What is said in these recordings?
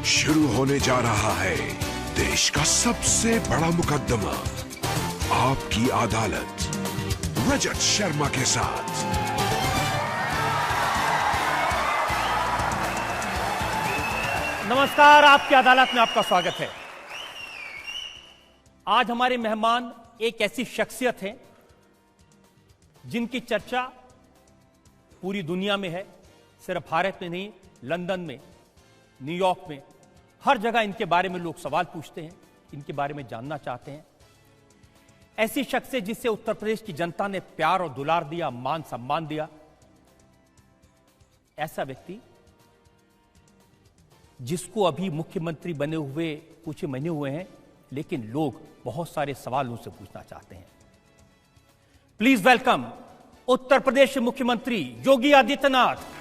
शुरू होने जा रहा है देश का सबसे बड़ा मुकदमा, आपकी अदालत, रजत शर्मा के साथ। नमस्कार, आपकी अदालत में आपका स्वागत है। आज हमारे मेहमान एक ऐसी शख्सियत है जिनकी चर्चा पूरी दुनिया में है, सिर्फ भारत में नहीं, लंदन में, न्यूयॉर्क में, हर जगह इनके बारे में लोग सवाल पूछते हैं, इनके बारे में जानना चाहते हैं। ऐसी शख्सियत जिससे उत्तर प्रदेश की जनता ने प्यार और दुलार दिया, मान सम्मान दिया। ऐसा व्यक्ति जिसको अभी मुख्यमंत्री बने हुए कुछ महीने हुए हैं, लेकिन लोग बहुत सारे सवाल उनसे पूछना चाहते हैं। प्लीज वेलकम उत्तर प्रदेश के मुख्यमंत्री योगी आदित्यनाथ।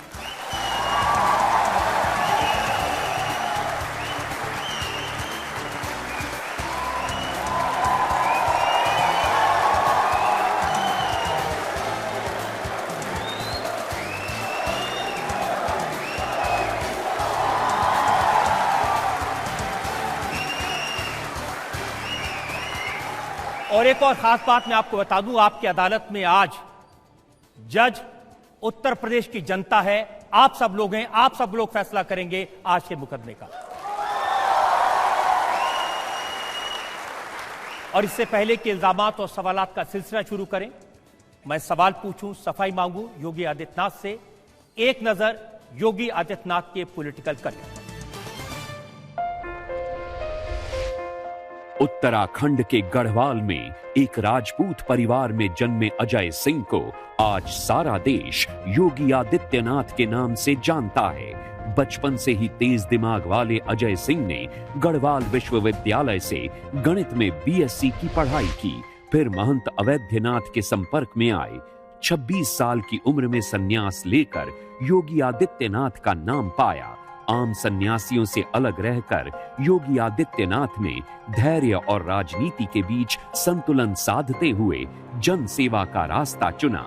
और एक और खास बात मैं आपको बता दूं, आपकी अदालत में आज जज उत्तर प्रदेश की जनता है, आप सब लोग हैं, आप सब लोग फैसला करेंगे आज के मुकदमे का। और इससे पहले कि इल्जामात और सवालात का सिलसिला शुरू करें, मैं सवाल पूछूं, सफाई मांगूं योगी आदित्यनाथ से। एक नजर योगी आदित्यनाथ के पॉलिटिकल करियर। उत्तराखंड के गढ़वाल में एक राजपूत परिवार में जन्मे अजय सिंह को आज सारा देश योगी आदित्यनाथ के नाम से जानता है। बचपन से ही तेज दिमाग वाले अजय सिंह ने गढ़वाल विश्वविद्यालय से गणित में बीएससी की पढ़ाई की, फिर महंत अवैधनाथ के संपर्क में आए। 26 साल की उम्र में संन्यास लेकर योगी आदित्यनाथ का नाम पाया। आम सन्यासियों से अलग रहकर योगी आदित्यनाथ ने धैर्य और राजनीति के बीच संतुलन साधते हुए जन सेवा का रास्ता चुना।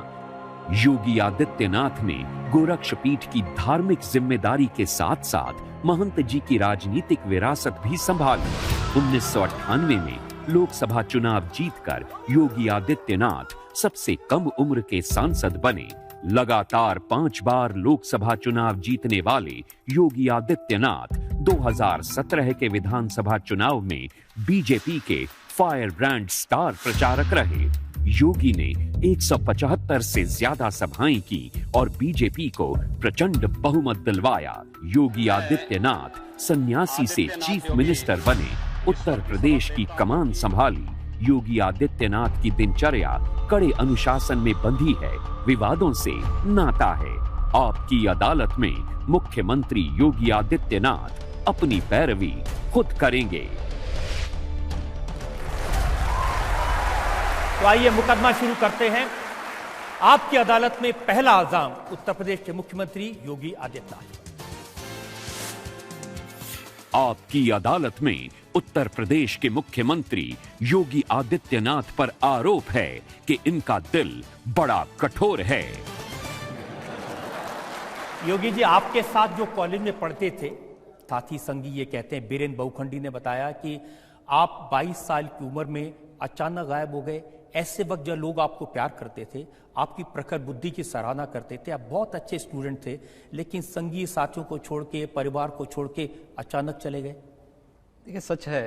योगी आदित्यनाथ ने गोरक्षपीठ की धार्मिक जिम्मेदारी के साथ साथ महंत जी की राजनीतिक विरासत भी संभाली। 1998 में लोकसभा चुनाव जीतकर योगी आदित्यनाथ सबसे कम उम्र के सांसद बने। लगातार 5 बार लोकसभा चुनाव जीतने वाले योगी आदित्यनाथ 2017 के विधानसभा चुनाव में बीजेपी के फायर ब्रांड स्टार प्रचारक रहे। योगी ने 175 से ज्यादा सभाएं की और बीजेपी को प्रचंड बहुमत दिलवाया। योगी आदित्यनाथ सन्यासी से चीफ मिनिस्टर बने, उत्तर प्रदेश की कमान संभाली। योगी आदित्यनाथ की दिनचर्या कड़े अनुशासन में बंधी है, विवादों से नाता है। आपकी अदालत में मुख्यमंत्री योगी आदित्यनाथ अपनी पैरवी खुद करेंगे। तो आइए मुकदमा शुरू करते हैं। आपकी अदालत में पहला इल्जाम उत्तर प्रदेश के मुख्यमंत्री योगी आदित्यनाथ। आपकी अदालत में उत्तर प्रदेश के मुख्यमंत्री योगी आदित्यनाथ पर आरोप है कि इनका दिल बड़ा कठोर है। योगी जी, आपके साथ जो कॉलेज में पढ़ते थे साथी संगी, ये कहते हैं, बीरेन बहुखंडी ने बताया कि आप 22 साल की उम्र में अचानक गायब हो गए। ऐसे वक्त जब लोग आपको प्यार करते थे, आपकी प्रखर बुद्धि की सराहना करते थे, आप बहुत अच्छे स्टूडेंट थे, लेकिन संगी साथियों को छोड़ के, परिवार को छोड़ के अचानक चले गए। देखिए, सच है,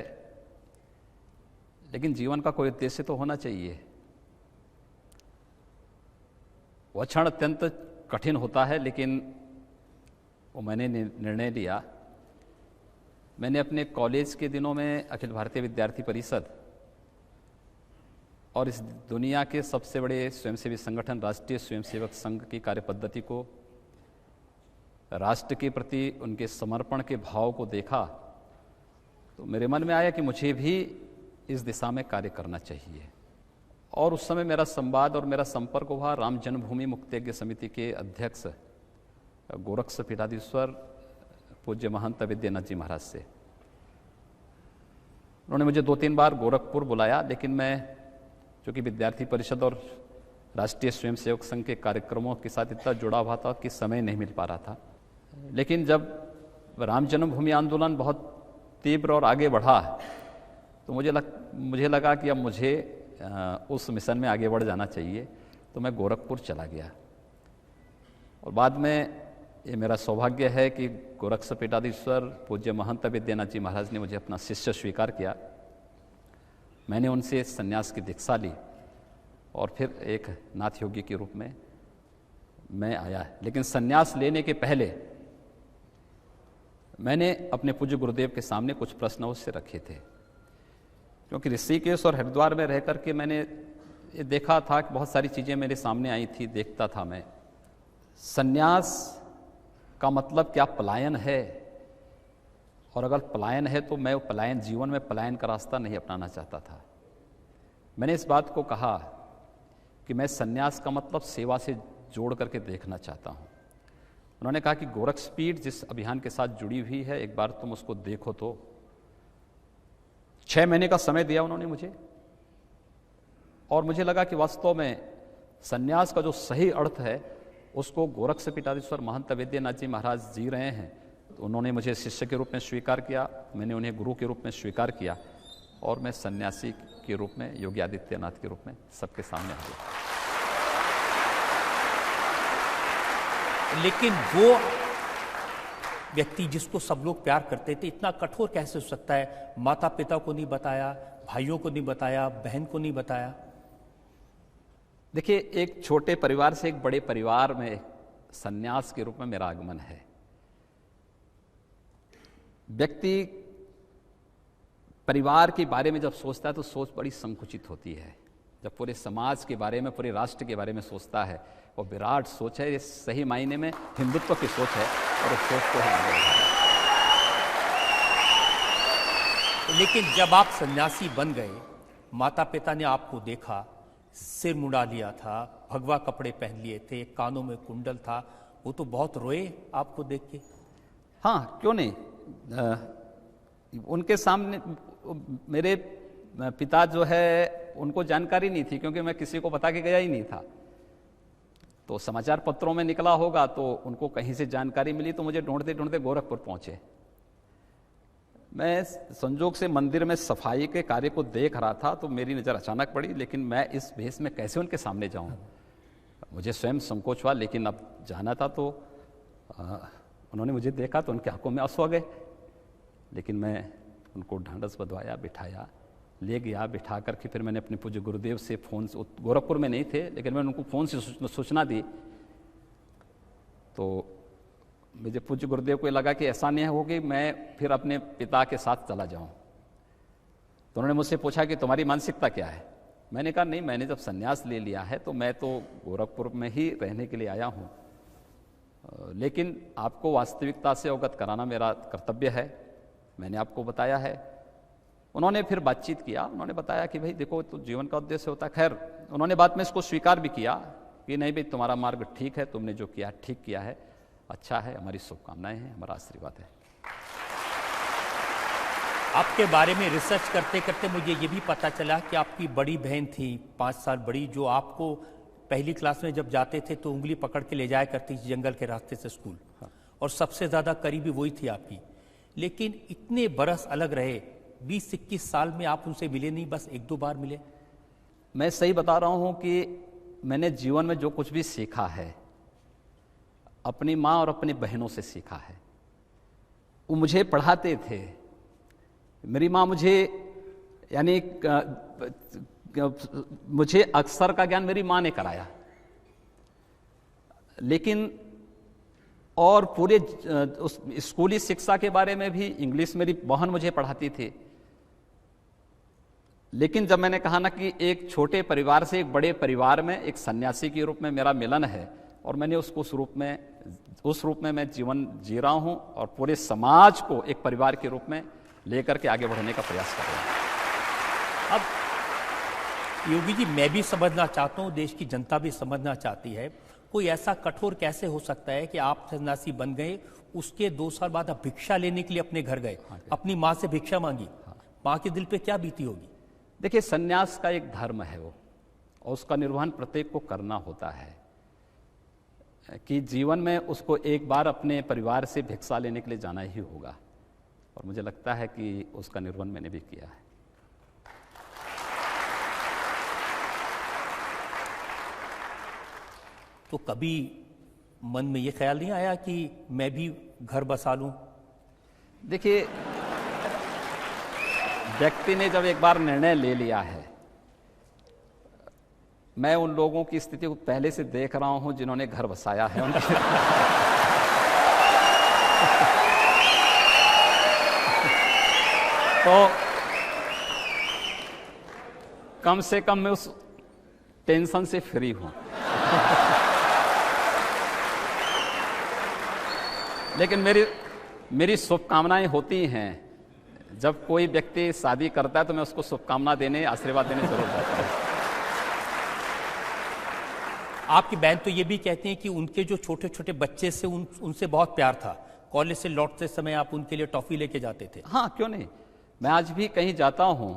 लेकिन जीवन का कोई उद्देश्य तो होना चाहिए। वह क्षण अत्यंत कठिन होता है, लेकिन वो मैंने निर्णय लिया। मैंने अपने कॉलेज के दिनों में अखिल भारतीय विद्यार्थी परिषद और इस दुनिया के सबसे बड़े स्वयंसेवी संगठन राष्ट्रीय स्वयंसेवक संघ की कार्यपद्धति को, राष्ट्र के प्रति उनके समर्पण के भाव को देखा, तो मेरे मन में आया कि मुझे भी इस दिशा में कार्य करना चाहिए। और उस समय मेरा संवाद और मेरा संपर्क हुआ राम जन्मभूमि मुक्तयज्ञ समिति के अध्यक्ष गोरक्ष पीठाधीश्वर पूज्य महंत विद्यानाथ जी महाराज से। उन्होंने मुझे 2-3 बार गोरखपुर बुलाया, लेकिन मैं चूँकि विद्यार्थी परिषद और राष्ट्रीय स्वयंसेवक संघ के कार्यक्रमों के साथ इतना जुड़ा हुआ था कि समय नहीं मिल पा रहा था। लेकिन जब जब राम जन्मभूमि आंदोलन बहुत तीव्र और आगे बढ़ा तो मुझे लगा कि अब मुझे उस मिशन में आगे बढ़ जाना चाहिए, तो मैं गोरखपुर चला गया। और बाद में ये मेरा सौभाग्य है कि गोरक्ष पीठाधीश्वर पूज्य महंत विद्यानाथ जी महाराज ने मुझे अपना शिष्य स्वीकार किया। मैंने उनसे संन्यास की दीक्षा ली और फिर एक नाथ योगी के रूप में मैं आया। लेकिन संन्यास लेने के पहले मैंने अपने पूज्य गुरुदेव के सामने कुछ प्रश्न उससे रखे थे, क्योंकि ऋषिकेश और हरिद्वार में रह करके मैंने ये देखा था कि बहुत सारी चीज़ें मेरे सामने आई थी, देखता था मैं। संन्यास का मतलब क्या पलायन है, और अगर पलायन है तो मैं पलायन जीवन में पलायन का रास्ता नहीं अपनाना चाहता था। मैंने इस बात को कहा कि मैं संन्यास का मतलब सेवा से जोड़ करके देखना चाहता हूँ। उन्होंने कहा कि गोरक्षपीठ जिस अभियान के साथ जुड़ी हुई है, एक बार तुम उसको देखो। तो 6 महीने का समय दिया उन्होंने मुझे, और मुझे लगा कि वास्तव में संन्यास का जो सही अर्थ है उसको गोरक्ष पीठाधीश्वर महंत विद्यानाथ जी महाराज जी रहे हैं। तो उन्होंने मुझे शिष्य के रूप में स्वीकार किया, मैंने उन्हें गुरु के रूप में स्वीकार किया, और मैं सन्यासी के रूप में, योगी आदित्यनाथ के रूप में सबके सामने आ गया। लेकिन वो व्यक्ति जिसको सब लोग प्यार करते थे इतना कठोर कैसे हो सकता है? माता पिता को नहीं बताया, भाइयों को नहीं बताया, बहन को नहीं बताया। देखिए, एक छोटे परिवार से एक बड़े परिवार में सन्यास के रूप में मेरा आगमन है। व्यक्ति परिवार के बारे में जब सोचता है तो सोच बड़ी संकुचित होती है। जब पूरे समाज के बारे में, पूरे राष्ट्र के बारे में सोचता है, वो विराट सोच है, ये सही मायने में हिंदुत्व की सोच है, और उस सोच को हम आगे बढ़ाएं। लेकिन जब आप सन्यासी बन गए, माता पिता ने आपको देखा, सिर मुड़ा लिया था, भगवा कपड़े पहन लिए थे, कानों में कुंडल था, वो तो बहुत रोए आपको देख के। हाँ, क्यों नहीं। उनके सामने मेरे पिता जो है उनको जानकारी नहीं थी, क्योंकि मैं किसी को बता के गया ही नहीं था। तो समाचार पत्रों में निकला होगा तो उनको कहीं से जानकारी मिली, तो मुझे ढूंढते ढूंढते गोरखपुर पहुंचे। मैं संजोग से मंदिर में सफाई के कार्य को देख रहा था तो मेरी नज़र अचानक पड़ी, लेकिन मैं इस भेष में कैसे उनके सामने जाऊं, मुझे स्वयं संकोच हुआ। लेकिन अब जाना था तो उन्होंने मुझे देखा तो उनकी आंखों में आंसू आ गए। लेकिन मैं उनको ढांढस बंधवाया, बिठाया, ले गया। बिठा करके फिर मैंने अपने पूज्य गुरुदेव से फ़ोन से, गोरखपुर में नहीं थे लेकिन मैंने उनको फ़ोन से सूचना दी। तो मुझे पूज्य गुरुदेव को लगा कि ऐसा नहीं हो कि मैं फिर अपने पिता के साथ चला जाऊं। तो उन्होंने मुझसे पूछा कि तुम्हारी मानसिकता क्या है। मैंने कहा नहीं, मैंने जब संन्यास ले लिया है तो मैं तो गोरखपुर में ही रहने के लिए आया हूं, लेकिन आपको वास्तविकता से अवगत कराना मेरा कर्तव्य है। मैंने आपको बताया है। उन्होंने फिर बातचीत किया, उन्होंने बताया कि भाई देखो, तो जीवन का उद्देश्य होता है। खैर, उन्होंने बाद में इसको स्वीकार भी किया कि नहीं भाई, तुम्हारा मार्ग ठीक है, तुमने जो किया ठीक किया है, अच्छा है, हमारी शुभकामनाएं हैं, हमारा आशीर्वाद है। आपके बारे में रिसर्च करते करते मुझे ये भी पता चला कि आपकी बड़ी बहन थी, 5 साल बड़ी, जो आपको पहली क्लास में जब जाते थे तो उंगली पकड़ के ले जाया करती थी जंगल के रास्ते से स्कूल। और सबसे ज़्यादा करीबी वही थी आपकी। लेकिन इतने बरस अलग रहे, 20-21 साल में आप उनसे मिले नहीं, बस 1-2 बार मिले। मैं सही बता रहा हूँ कि मैंने जीवन में जो कुछ भी सीखा है अपनी माँ और अपनी बहनों से सीखा है। वो मुझे पढ़ाते थे। मेरी माँ मुझे, यानी मुझे अक्षर का ज्ञान मेरी माँ ने कराया, लेकिन और पूरे उस स्कूली शिक्षा के बारे में भी इंग्लिश मेरी बहन मुझे पढ़ाती थी। लेकिन जब मैंने कहा ना कि एक छोटे परिवार से एक बड़े परिवार में एक सन्यासी के रूप में मेरा मिलन है, और मैंने उसको उस रूप में मैं जीवन जी रहा हूं, और पूरे समाज को एक परिवार के रूप में लेकर के आगे बढ़ने का प्रयास कर रहा हूं। अब योगी जी, मैं भी समझना चाहता हूं, देश की जनता भी समझना चाहती है, कोई ऐसा कठोर कैसे हो सकता है कि आप सन्यासी बन गए, उसके 2 साल बाद आप भिक्षा लेने के लिए अपने घर गए, अपनी माँ से भिक्षा मांगी। माँ के दिल पे क्या बीती होगी? देखिए, सन्यास का एक धर्म है वो, और उसका निर्वहन प्रत्येक को करना होता है। कि जीवन में उसको एक बार अपने परिवार से भिक्षा लेने के लिए जाना ही होगा, और मुझे लगता है कि उसका निर्वहन मैंने भी किया है। तो कभी मन में ये ख्याल नहीं आया कि मैं भी घर बसा लूं? देखिए, व्यक्ति ने जब एक बार निर्णय ले लिया है, मैं उन लोगों की स्थिति को पहले से देख रहा हूं जिन्होंने घर बसाया है उनके तो कम से कम मैं उस टेंशन से फ्री हूं। लेकिन मेरी शुभकामनाएं होती हैं, जब कोई व्यक्ति शादी करता है तो मैं उसको शुभकामना देने, आशीर्वाद देने जरूर जाता हूं। आपकी बहन तो ये भी कहती हैं कि उनके जो छोटे छोटे बच्चे से उनसे बहुत प्यार था। कॉलेज से लौटते समय आप उनके लिए टॉफी लेके जाते थे। हाँ, क्यों नहीं, मैं आज भी कहीं जाता हूं,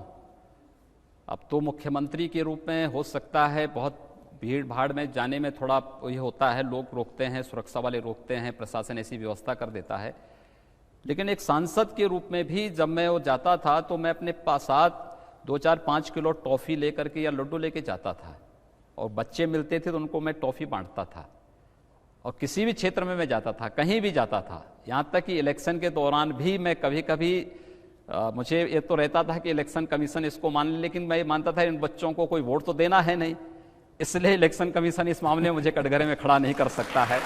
अब तो मुख्यमंत्री के रूप में हो सकता है बहुत भीड़ भाड़ में जाने में थोड़ा ये होता है, लोग रोकते हैं, सुरक्षा वाले रोकते हैं, प्रशासन ऐसी व्यवस्था कर देता है, लेकिन एक सांसद के रूप में भी जब मैं वो जाता था तो मैं अपने साथ 2-4-5 किलो टॉफी लेकर के या लड्डू लेके जाता था, और बच्चे मिलते थे तो उनको मैं टॉफी बांटता था। और किसी भी क्षेत्र में मैं जाता था, कहीं भी जाता था, यहाँ तक कि इलेक्शन के दौरान भी मैं कभी कभी मुझे ये तो रहता था कि इलेक्शन कमीशन इसको मान ले, लेकिन मैं ये मानता था इन बच्चों को कोई वोट तो देना है नहीं, इसलिए इलेक्शन कमीशन इस मामले में मुझे कटघरे में खड़ा नहीं कर सकता है।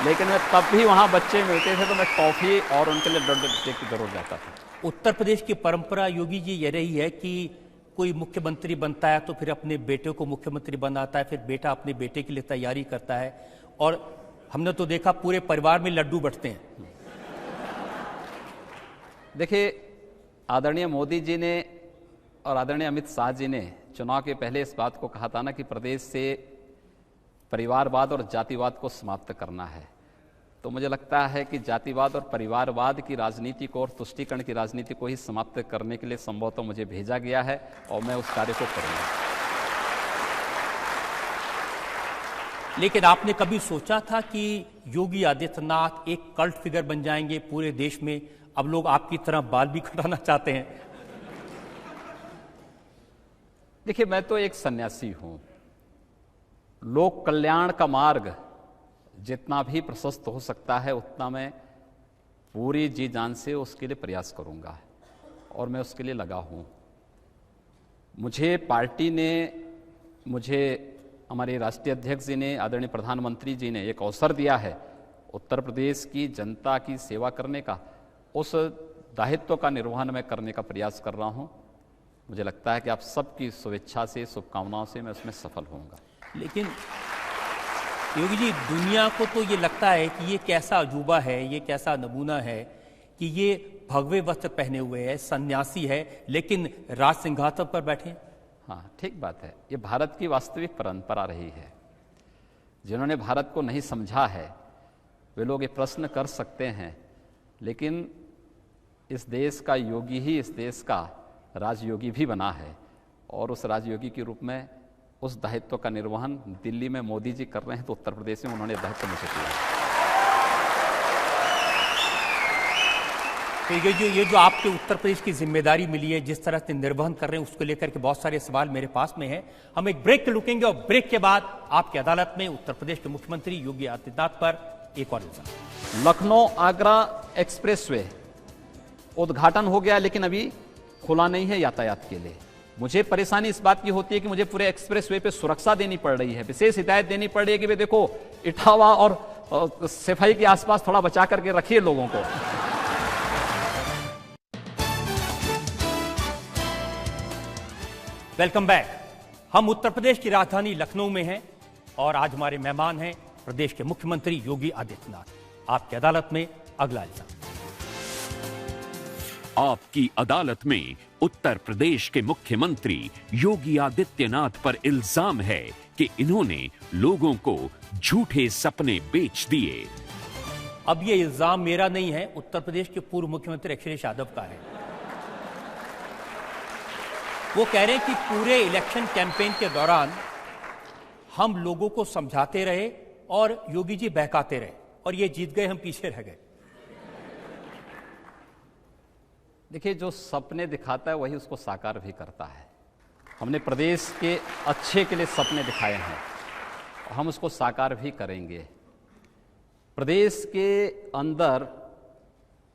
लेकिन मैं तब भी वहाँ बच्चे मिलते थे तो मैं टॉफी और उनके लिए लड्डू लेके जरूर जाता था। उत्तर प्रदेश की परंपरा योगी जी ये रही है कि कोई मुख्यमंत्री बनता है तो फिर अपने बेटे को मुख्यमंत्री बनाता है, फिर बेटा अपने बेटे के लिए तैयारी करता है, और हमने तो देखा पूरे परिवार में लड्डू बंटते हैं। देखिए, आदरणीय मोदी जी ने और आदरणीय अमित शाह जी ने चुनाव के पहले इस बात को कहा था ना कि प्रदेश से परिवारवाद और जातिवाद को समाप्त करना है। तो मुझे लगता है कि जातिवाद और परिवारवाद की राजनीति को और तुष्टीकरण की राजनीति को ही समाप्त करने के लिए संभवतः मुझे भेजा गया है, और मैं उस कार्य को करूंगा। लेकिन आपने कभी सोचा था कि योगी आदित्यनाथ एक कल्ट फिगर बन जाएंगे पूरे देश में? अब लोग आपकी तरह बाल भी कटाना चाहते हैं। देखिए, मैं तो एक सन्यासी हूं। लोक कल्याण का मार्ग जितना भी प्रशस्त हो सकता है उतना मैं पूरी जी जान से उसके लिए प्रयास करूंगा, और मैं उसके लिए लगा हूं। मुझे पार्टी ने, मुझे हमारे राष्ट्रीय अध्यक्ष जी ने, आदरणीय प्रधानमंत्री जी ने एक अवसर दिया है उत्तर प्रदेश की जनता की सेवा करने का। उस दायित्व का निर्वहन मैं करने का प्रयास कर रहा हूं। मुझे लगता है कि आप सबकी शुभेच्छा से, शुभकामनाओं से मैं उसमें सफल होऊंगा। लेकिन योगी जी, दुनिया को तो ये लगता है कि ये कैसा अजूबा है, ये कैसा नमूना है कि ये भगवे वस्त्र पहने हुए है, सन्यासी है, लेकिन राज सिंहासन पर बैठे। हाँ, ठीक बात है। ये भारत की वास्तविक परंपरा रही है। जिन्होंने भारत को नहीं समझा है वे लोग ये प्रश्न कर सकते हैं, लेकिन इस देश का योगी ही इस देश का राजयोगी भी बना है, और उस राजयोगी के रूप में उस दायित्व का निर्वहन दिल्ली में मोदी जी कर रहे हैं, तो उत्तर प्रदेश में उन्होंने दायित्व मुझे दिया। तो ये जो आपके उत्तर प्रदेश की जिम्मेदारी मिली है, जिस तरह से निर्वहन कर रहे हैं, उसको लेकर के बहुत सारे सवाल मेरे पास में हैं। हम एक ब्रेक के रुकेंगे, और ब्रेक के बाद आपकी अदालत में उत्तर प्रदेश के मुख्यमंत्री योगी आदित्यनाथ पर एक और इल्जाम। लखनऊ आगरा एक्सप्रेसवे उद्घाटन हो गया, लेकिन अभी खुला नहीं है यातायात के लिए। मुझे परेशानी इस बात की होती है कि मुझे पूरे एक्सप्रेसवे पे सुरक्षा देनी पड़ रही है, विशेष हिदायत देनी पड़ रही है कि वे देखो, इटावा और सफाई के आसपास थोड़ा बचा करके रखिए लोगों को। Welcome back. हम उत्तर प्रदेश की राजधानी लखनऊ में हैं, और आज हमारे मेहमान हैं प्रदेश के मुख्यमंत्री योगी आदित्यनाथ। आपकी अदालत में अगला इल्जाम। आपकी अदालत में उत्तर प्रदेश के मुख्यमंत्री योगी आदित्यनाथ पर इल्जाम है कि इन्होंने लोगों को झूठे सपने बेच दिए। अब यह इल्जाम मेरा नहीं है, उत्तर प्रदेश के पूर्व मुख्यमंत्री अखिलेश यादव का है। वो कह रहे हैं कि पूरे इलेक्शन कैंपेन के दौरान हम लोगों को समझाते रहे और योगी जी बहकाते रहे और ये जीत गए, हम पीछे रह गए। देखिए, जो सपने दिखाता है वही उसको साकार भी करता है। हमने प्रदेश के अच्छे के लिए सपने दिखाए हैं और हम उसको साकार भी करेंगे। प्रदेश के अंदर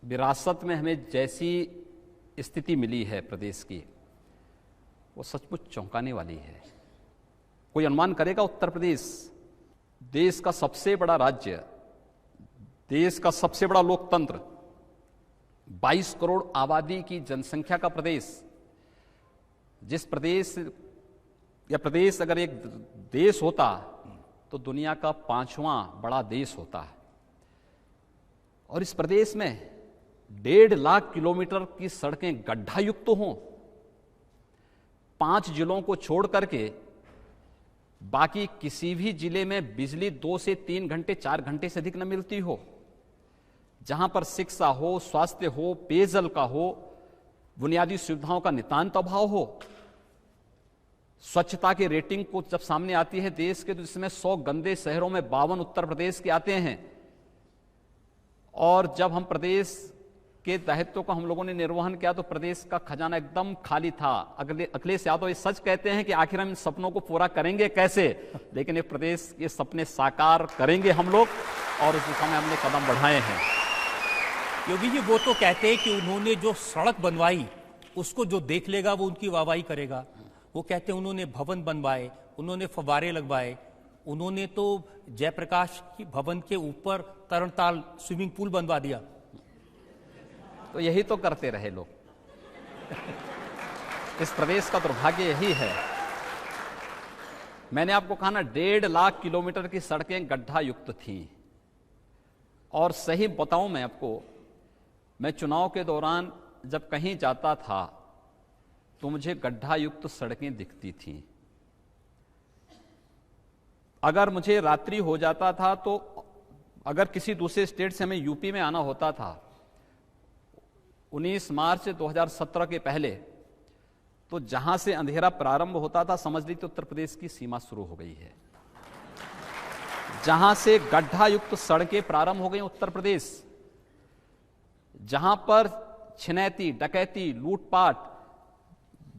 विरासत में हमें जैसी स्थिति मिली है प्रदेश की, वो सचमुच चौंकाने वाली है। कोई अनुमान करेगा उत्तर प्रदेश, देश का सबसे बड़ा राज्य, देश का सबसे बड़ा लोकतंत्र, 22 करोड़ आबादी की जनसंख्या का प्रदेश, जिस प्रदेश या प्रदेश अगर एक देश होता तो दुनिया का 5वां बड़ा देश होता है। और इस प्रदेश में 1.5 लाख किलोमीटर की सड़कें गड्ढायुक्त हों, 5 जिलों को छोड़ करके बाकी किसी भी जिले में बिजली 2 से 3 घंटे 4 घंटे से अधिक न मिलती हो, जहां पर शिक्षा हो, स्वास्थ्य हो, पेयजल का हो, बुनियादी सुविधाओं का नितांत अभाव हो, स्वच्छता की रेटिंग को जब सामने आती है देश के, तो इसमें 100 गंदे शहरों में 52 उत्तर प्रदेश के आते हैं। और जब हम प्रदेश के दायित्व को हम लोगों ने निर्वहन किया तो प्रदेश का खजाना एकदम खाली था। अखिलेश यादव ये सच कहते हैं कि आखिर हम इन सपनों को पूरा करेंगे कैसे, लेकिन ये प्रदेश ये सपने साकार करेंगे हम लोग और उस दिशा में हमने कदम बढ़ाए हैं। योगी जी वो तो कहते हैं कि उन्होंने जो सड़क बनवाई उसको जो देख लेगा वो उनकी वाहवाही करेगा। वो कहते हैं उन्होंने भवन बनवाए, उन्होंने फव्वारे लगवाए, उन्होंने तो जयप्रकाश की भवन के ऊपर तरणताल स्विमिंग पूल बनवा दिया। तो यही तो करते रहे लोग। इस प्रदेश का दुर्भाग्य यही है। मैंने आपको कहा ना, 1.5 लाख किलोमीटर की सड़कें गड्ढा युक्त थीं। और सही बताऊं मैं आपको, मैं चुनाव के दौरान जब कहीं जाता था तो मुझे गड्ढा युक्त सड़कें दिखती थीं। अगर मुझे रात्रि हो जाता था तो अगर किसी दूसरे स्टेट से हमें यूपी में आना होता था 19 मार्च 2017 के पहले, तो जहां से अंधेरा प्रारंभ होता था समझ लीजिए उत्तर प्रदेश की सीमा शुरू हो गई है। जहां से गड्ढा युक्त सड़कें प्रारंभ हो गई उत्तर प्रदेश, जहां पर छिनैती, डकैती, लूटपाट,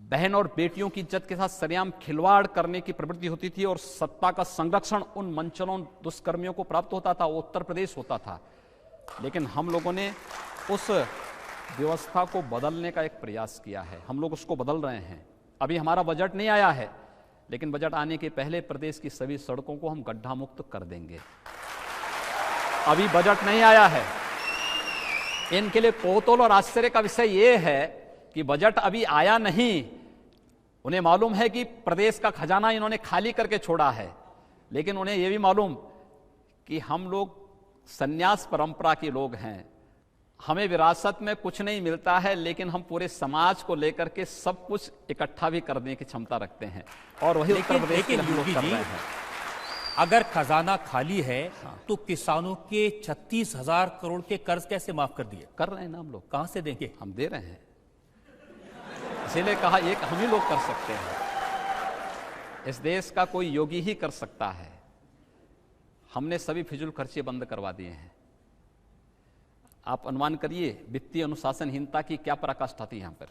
बहन और बेटियों की इज्जत के साथ सरेआम खिलवाड़ करने की प्रवृत्ति होती थी और सत्ता का संरक्षण उन मंचलों दुष्कर्मियों को प्राप्त होता था, वो उत्तर प्रदेश होता था। लेकिन हम लोगों ने उस व्यवस्था को बदलने का एक प्रयास किया है, हम लोग उसको बदल रहे हैं। अभी हमारा बजट नहीं आया है, लेकिन बजट आने के पहले प्रदेश की सभी सड़कों को हम गड्ढा मुक्त कर देंगे। अभी बजट नहीं आया है। इनके लिए कौतूहल और आश्चर्य का विषय यह है कि बजट अभी आया नहीं। उन्हें मालूम है कि प्रदेश का खजाना इन्होंने खाली करके छोड़ा है, लेकिन उन्हें यह भी मालूम कि हम लोग संन्यास परंपरा के लोग हैं। हमें विरासत में कुछ नहीं मिलता है, लेकिन हम पूरे समाज को लेकर के सब कुछ इकट्ठा भी करने की क्षमता रखते हैं और वही उत्तर प्रदेश के हम लोग कर रहे हैं। अगर खजाना खाली है तो किसानों के 36,000 करोड़ के कर्ज कैसे माफ कर दिए? कर रहे हैं ना हम लोग। कहां से देंगे? हम दे रहे हैं। इसीलिए कहा एक हम ही लोग कर सकते हैं। इस देश का कोई योगी ही कर सकता है। हमने सभी फिजूल खर्चे बंद करवा दिए हैं। आप अनुमान करिए वित्तीय अनुशासनहीनता की क्या पराकाष्ठा थी। यहां पर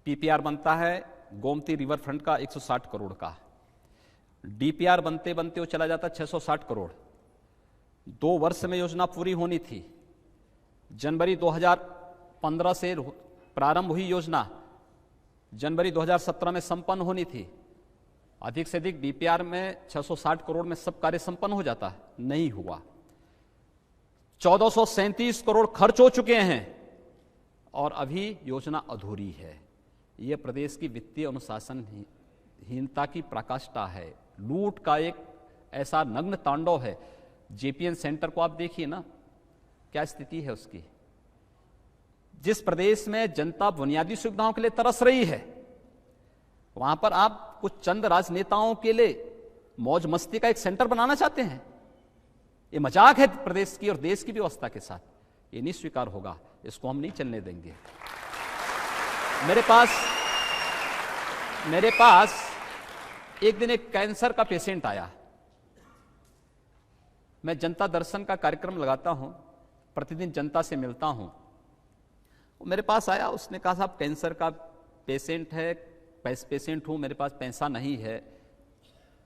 पीपीआर बनता है गोमती रिवर फ्रंट का 160 करोड़ का, डीपीआर बनते बनते वो चला जाता 660 करोड़। 2 वर्ष में योजना पूरी होनी थी। जनवरी 2015 से प्रारंभ हुई योजना, जनवरी 2017 में संपन्न होनी थी। अधिक से अधिक डीपीआर में 660 करोड़ में सब कार्य संपन्न हो जाता, नहीं हुआ। 1437 करोड़ खर्च हो चुके हैं और अभी योजना अधूरी है। यह प्रदेश की वित्तीय अनुशासनहीनता की पराकाष्ठा है। लूट का एक ऐसा नग्न तांडव है। जेपीएन सेंटर को आप देखिए ना, क्या स्थिति है उसकी। जिस प्रदेश में जनता बुनियादी सुविधाओं के लिए तरस रही है, वहां पर आप कुछ चंद राजनेताओं के लिए मौज मस्ती का एक सेंटर बनाना चाहते हैं। ये मजाक है प्रदेश की और देश की व्यवस्था के साथ। ये नहीं स्वीकार होगा, इसको हम नहीं चलने देंगे। मेरे पास एक दिन एक कैंसर का पेशेंट आया। मैं जनता दर्शन का कार्यक्रम लगाता हूं, प्रतिदिन जनता से मिलता हूं। वो मेरे पास आया, उसने कहा साहब कैंसर का पेशेंट है, पेशेंट हूं, मेरे पास पैसा नहीं है,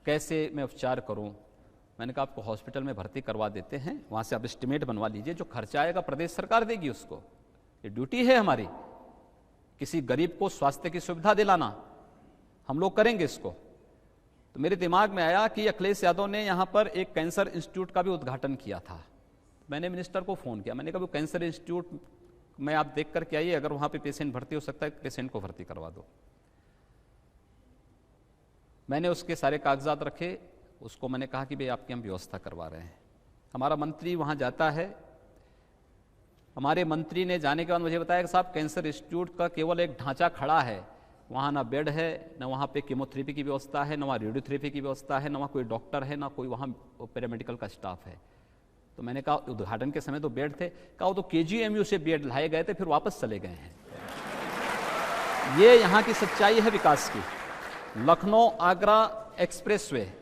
कैसे मैं उपचार करूं। मैंने कहा आपको हॉस्पिटल में भर्ती करवा देते हैं, वहां से आप एस्टिमेट बनवा लीजिए, जो खर्चा आएगा प्रदेश सरकार देगी उसको। ये ड्यूटी है हमारी, किसी गरीब को स्वास्थ्य की सुविधा दिलाना, हम लोग करेंगे इसको। तो मेरे दिमाग में आया कि अखिलेश यादव ने यहाँ पर एक कैंसर इंस्टीट्यूट का भी उद्घाटन किया था। मैंने मिनिस्टर को फोन किया, मैंने कहा वो कैंसर इंस्टीट्यूट में आप देख करके आइए, अगर वहां पे पेशेंट भर्ती हो सकता है पेशेंट को भर्ती करवा दो। मैंने उसके सारे कागजात रखे, उसको मैंने कहा कि भाई आपकी हम व्यवस्था करवा रहे हैं। हमारा मंत्री वहां जाता है, हमारे मंत्री ने जाने के बाद मुझे बताया कि साहब कैंसर इंस्टीट्यूट का केवल एक ढांचा खड़ा है, वहाँ ना बेड है, ना वहाँ पे कीमोथेरेपी की व्यवस्था है, ना वहाँ रेडियोथेरेपी की व्यवस्था है, ना वहाँ कोई डॉक्टर है, ना कोई वहाँ पैरामेडिकल का स्टाफ है। तो मैंने कहा उद्घाटन के समय तो बेड थे, कहा वो तो KGMU से बेड लाए गए थे, फिर वापस चले गए हैं। ये यहाँ की सच्चाई है विकास की। लखनऊ आगरा एक्सप्रेसवे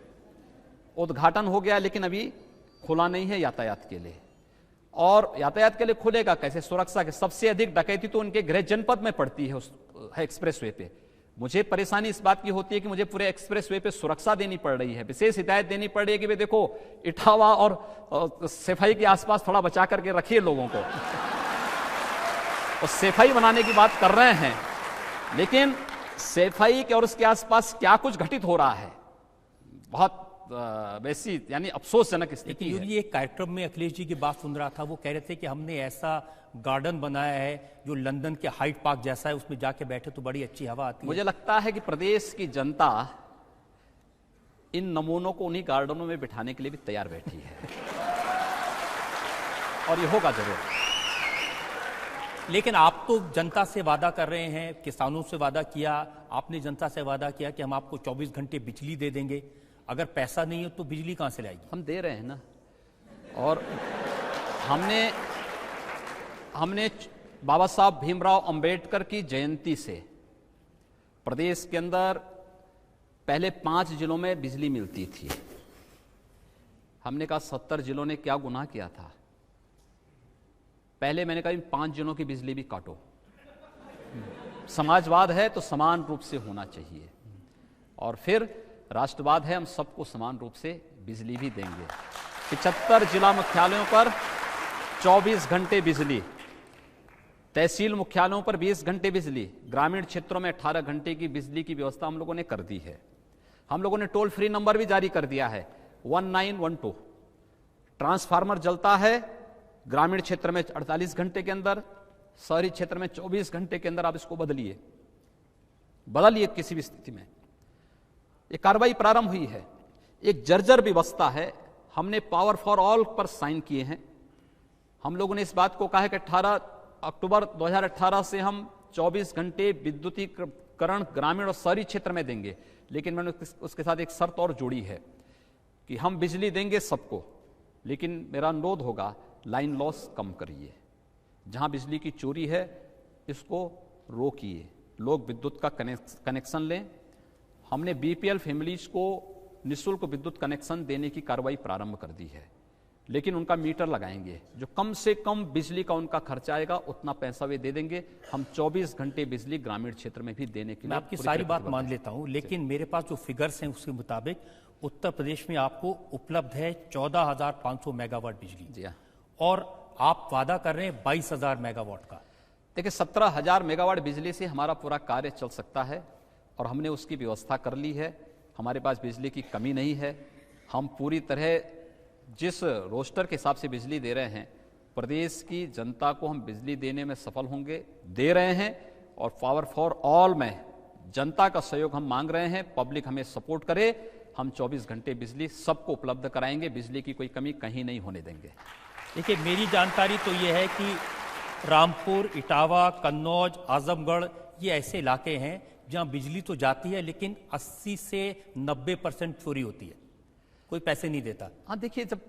उद्घाटन हो गया, लेकिन अभी खुला नहीं है यातायात के लिए। और यातायात के लिए खुलेगा कैसे? सुरक्षा के सबसे अधिक डकैती तो उनके गृह जनपद में पड़ती है उस एक्सप्रेसवे पे। मुझे परेशानी इस बात की होती है कि मुझे पूरे एक्सप्रेसवे पे सुरक्षा देनी पड़ रही है, विशेष हिदायत देनी पड़ रही है कि भाई देखो इटावा और सफाई के आसपास थोड़ा बचा करके रखिए लोगों को। और सफाई बनाने की बात कर रहे हैं, लेकिन सफाई के और उसके आसपास क्या कुछ घटित हो रहा है, बहुत वैसी यानी अफसोसजनक स्थिति है। ये एक कार्यक्रम में अखिलेश जी की बात सुन रहा था, वो कह रहे थे कि हमने ऐसा गार्डन बनाया है जो लंदन के हाइड पार्क जैसा है, उसमें जाके बैठे तो बड़ी अच्छी हवा आती है। मुझे लगता है कि प्रदेश की जनता इन नमूनों को उन्हीं गार्डनों में बिठाने के लिए भी तैयार बैठी है, और ये होगा जरूर। लेकिन आप तो जनता से वादा कर रहे हैं, किसानों से वादा किया, आपने जनता से वादा किया कि हम आपको 24 घंटे बिजली दे देंगे। अगर पैसा नहीं हो तो बिजली कहां से लाएगी? हम दे रहे हैं ना। और हमने बाबा साहब भीमराव अंबेडकर की जयंती से प्रदेश के अंदर पहले 5 जिलों में बिजली मिलती थी। हमने कहा 70 जिलों ने क्या गुनाह किया था। पहले मैंने कहा इन 5 जिलों की बिजली भी काटो। समाजवाद है तो समान रूप से होना चाहिए, और फिर राष्ट्रवाद है, हम सबको समान रूप से बिजली भी देंगे। 75 जिला मुख्यालयों पर 24 घंटे बिजली, तहसील मुख्यालयों पर 20 घंटे बिजली, ग्रामीण क्षेत्रों में 18 घंटे की बिजली की व्यवस्था हम लोगों ने कर दी है। हम लोगों ने टोल फ्री नंबर भी जारी कर दिया है 1912। ट्रांसफार्मर जलता है ग्रामीण क्षेत्र में 48 घंटे के अंदर, शहरी क्षेत्र में 24 घंटे के अंदर आप इसको बदलिए किसी भी स्थिति में। ये कार्रवाई प्रारंभ हुई है। एक जर्जर व्यवस्था है, हमने पावर फॉर ऑल पर साइन किए हैं। हम लोगों ने इस बात को कहा है कि 18 अक्टूबर 2018 से हम 24 घंटे विद्युतीकरण ग्रामीण और शहरी क्षेत्र में देंगे, लेकिन मैंने उसके साथ एक शर्त और जोड़ी है कि हम बिजली देंगे सबको, लेकिन मेरा अनुरोध होगा लाइन लॉस कम करिए। जहां बिजली की चोरी है इसको रोकिए, लोग विद्युत का कनेक्शन लें। हमने BPL फैमिलीज को निःशुल्क विद्युत कनेक्शन देने की कार्रवाई प्रारंभ कर दी है, लेकिन उनका मीटर लगाएंगे, जो कम से कम बिजली का उनका खर्चा आएगा उतना पैसा वे दे देंगे। हम 24 घंटे बिजली ग्रामीण क्षेत्र में भी देने के लिए, मैं आपकी सारी बात मान लेता हूं, लेकिन मेरे पास जो फिगर्स हैं उसके मुताबिक उत्तर प्रदेश में आपको उपलब्ध है 14,500 मेगावाट बिजली। जी हाँ। और आप वादा कर रहे हैं 22,000 मेगावाट का। देखिए 17,000 मेगावाट बिजली से हमारा पूरा कार्य चल सकता है, और हमने उसकी व्यवस्था कर ली है। हमारे पास बिजली की कमी नहीं है। हम पूरी तरह जिस रोस्टर के हिसाब से बिजली दे रहे हैं, प्रदेश की जनता को हम बिजली देने में सफल होंगे, दे रहे हैं। और पावर फॉर ऑल में जनता का सहयोग हम मांग रहे हैं, पब्लिक हमें सपोर्ट करे, हम 24 घंटे बिजली सबको उपलब्ध कराएंगे, बिजली की कोई कमी कहीं नहीं होने देंगे। देखिए मेरी जानकारी तो ये है कि रामपुर, इटावा, कन्नौज, आजमगढ़ ये ऐसे इलाके हैं जहां बिजली तो जाती है लेकिन 80 से 90% चोरी होती है, कोई पैसे नहीं देता। हाँ देखिए, जब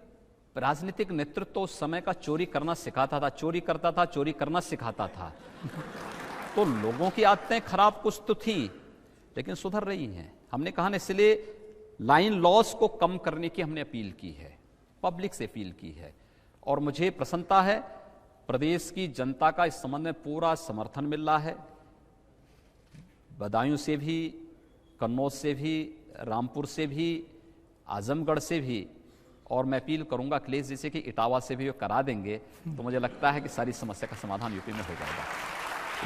राजनीतिक नेतृत्व उस समय का चोरी करना सिखाता था, चोरी करता था, चोरी करना सिखाता था तो लोगों की आदतें खराब कुछ तो थी, लेकिन सुधर रही हैं। हमने कहा ना, इसलिए लाइन लॉस को कम करने की हमने अपील की है। पब्लिक से अपील की है। और मुझे प्रसन्नता है, प्रदेश की जनता का इस संबंध में पूरा समर्थन मिल रहा है। बदायूं से भी, कन्नौज से भी, रामपुर से भी, आजमगढ़ से भी, और मैं अपील करूंगा अखिलेश जी से कि इटावा से भी वो करा देंगे तो मुझे लगता है कि सारी समस्या का समाधान यूपी में हो जाएगा।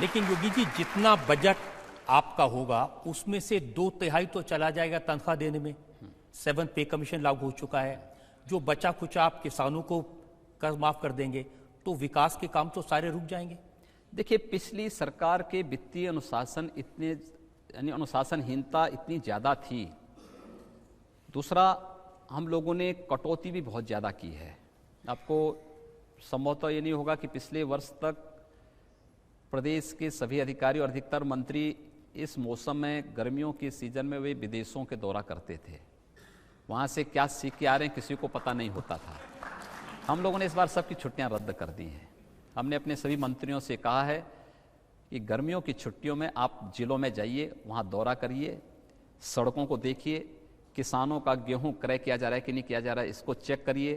लेकिन योगी जी, जितना बजट आपका होगा उसमें से 2/3 तो चला जाएगा तनख्वाह देने में। 7th पे कमीशन लागू हो चुका है। जो बचा कुछ आप किसानों को कर्ज माफ कर देंगे तो विकास के काम तो सारे रुक जाएंगे। देखिए, पिछली सरकार के वित्तीय अनुशासनहीनता इतनी ज्यादा थी। दूसरा, हम लोगों ने कटौती भी बहुत ज्यादा की है। आपको संभवतः ये नहीं होगा कि पिछले वर्ष तक प्रदेश के सभी अधिकारी और अधिकतर मंत्री इस मौसम में, गर्मियों के सीजन में वे विदेशों के दौरा करते थे। वहाँ से क्या सीख के आ रहे हैं किसी को पता नहीं होता था। हम लोगों ने इस बार सबकी छुट्टियां रद्द कर दी हैं। हमने अपने सभी मंत्रियों से कहा है कि गर्मियों की छुट्टियों में आप जिलों में जाइए, वहाँ दौरा करिए, सड़कों को देखिए, किसानों का गेहूं क्रय किया जा रहा है कि नहीं किया जा रहा है इसको चेक करिए,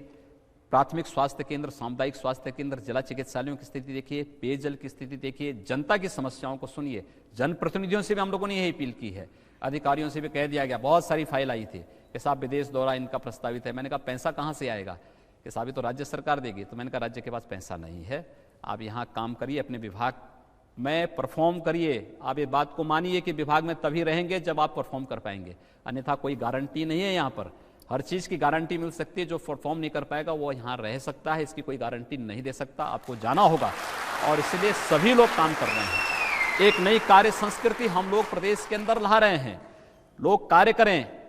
प्राथमिक स्वास्थ्य केंद्र, सामुदायिक स्वास्थ्य केंद्र, जिला चिकित्सालयों की स्थिति देखिए, पेयजल की स्थिति देखिए, जनता की समस्याओं को सुनिए। जनप्रतिनिधियों से भी हम लोगों ने यही अपील की है, अधिकारियों से भी कह दिया गया। बहुत सारी फाइल आई थी कि साहब विदेश दौरा इनका प्रस्तावित है। मैंने कहा पैसा कहाँ से आएगा? कि साहब ये तो राज्य सरकार देगी। तो मैंने कहा राज्य के पास पैसा नहीं है, आप यहाँ काम करिए, अपने विभाग में परफॉर्म करिए। आप ये बात को मानिए कि विभाग में तभी रहेंगे जब आप परफॉर्म कर पाएंगे, अन्यथा कोई गारंटी नहीं है। यहाँ पर हर चीज की गारंटी मिल सकती है, जो परफॉर्म नहीं कर पाएगा वो यहाँ रह सकता है, इसकी कोई गारंटी नहीं दे सकता। आपको जाना होगा और इसलिए सभी लोग काम कर रहे हैं। एक नई कार्य संस्कृति हम लोग प्रदेश के अंदर ला रहे हैं। लोग कार्य करें।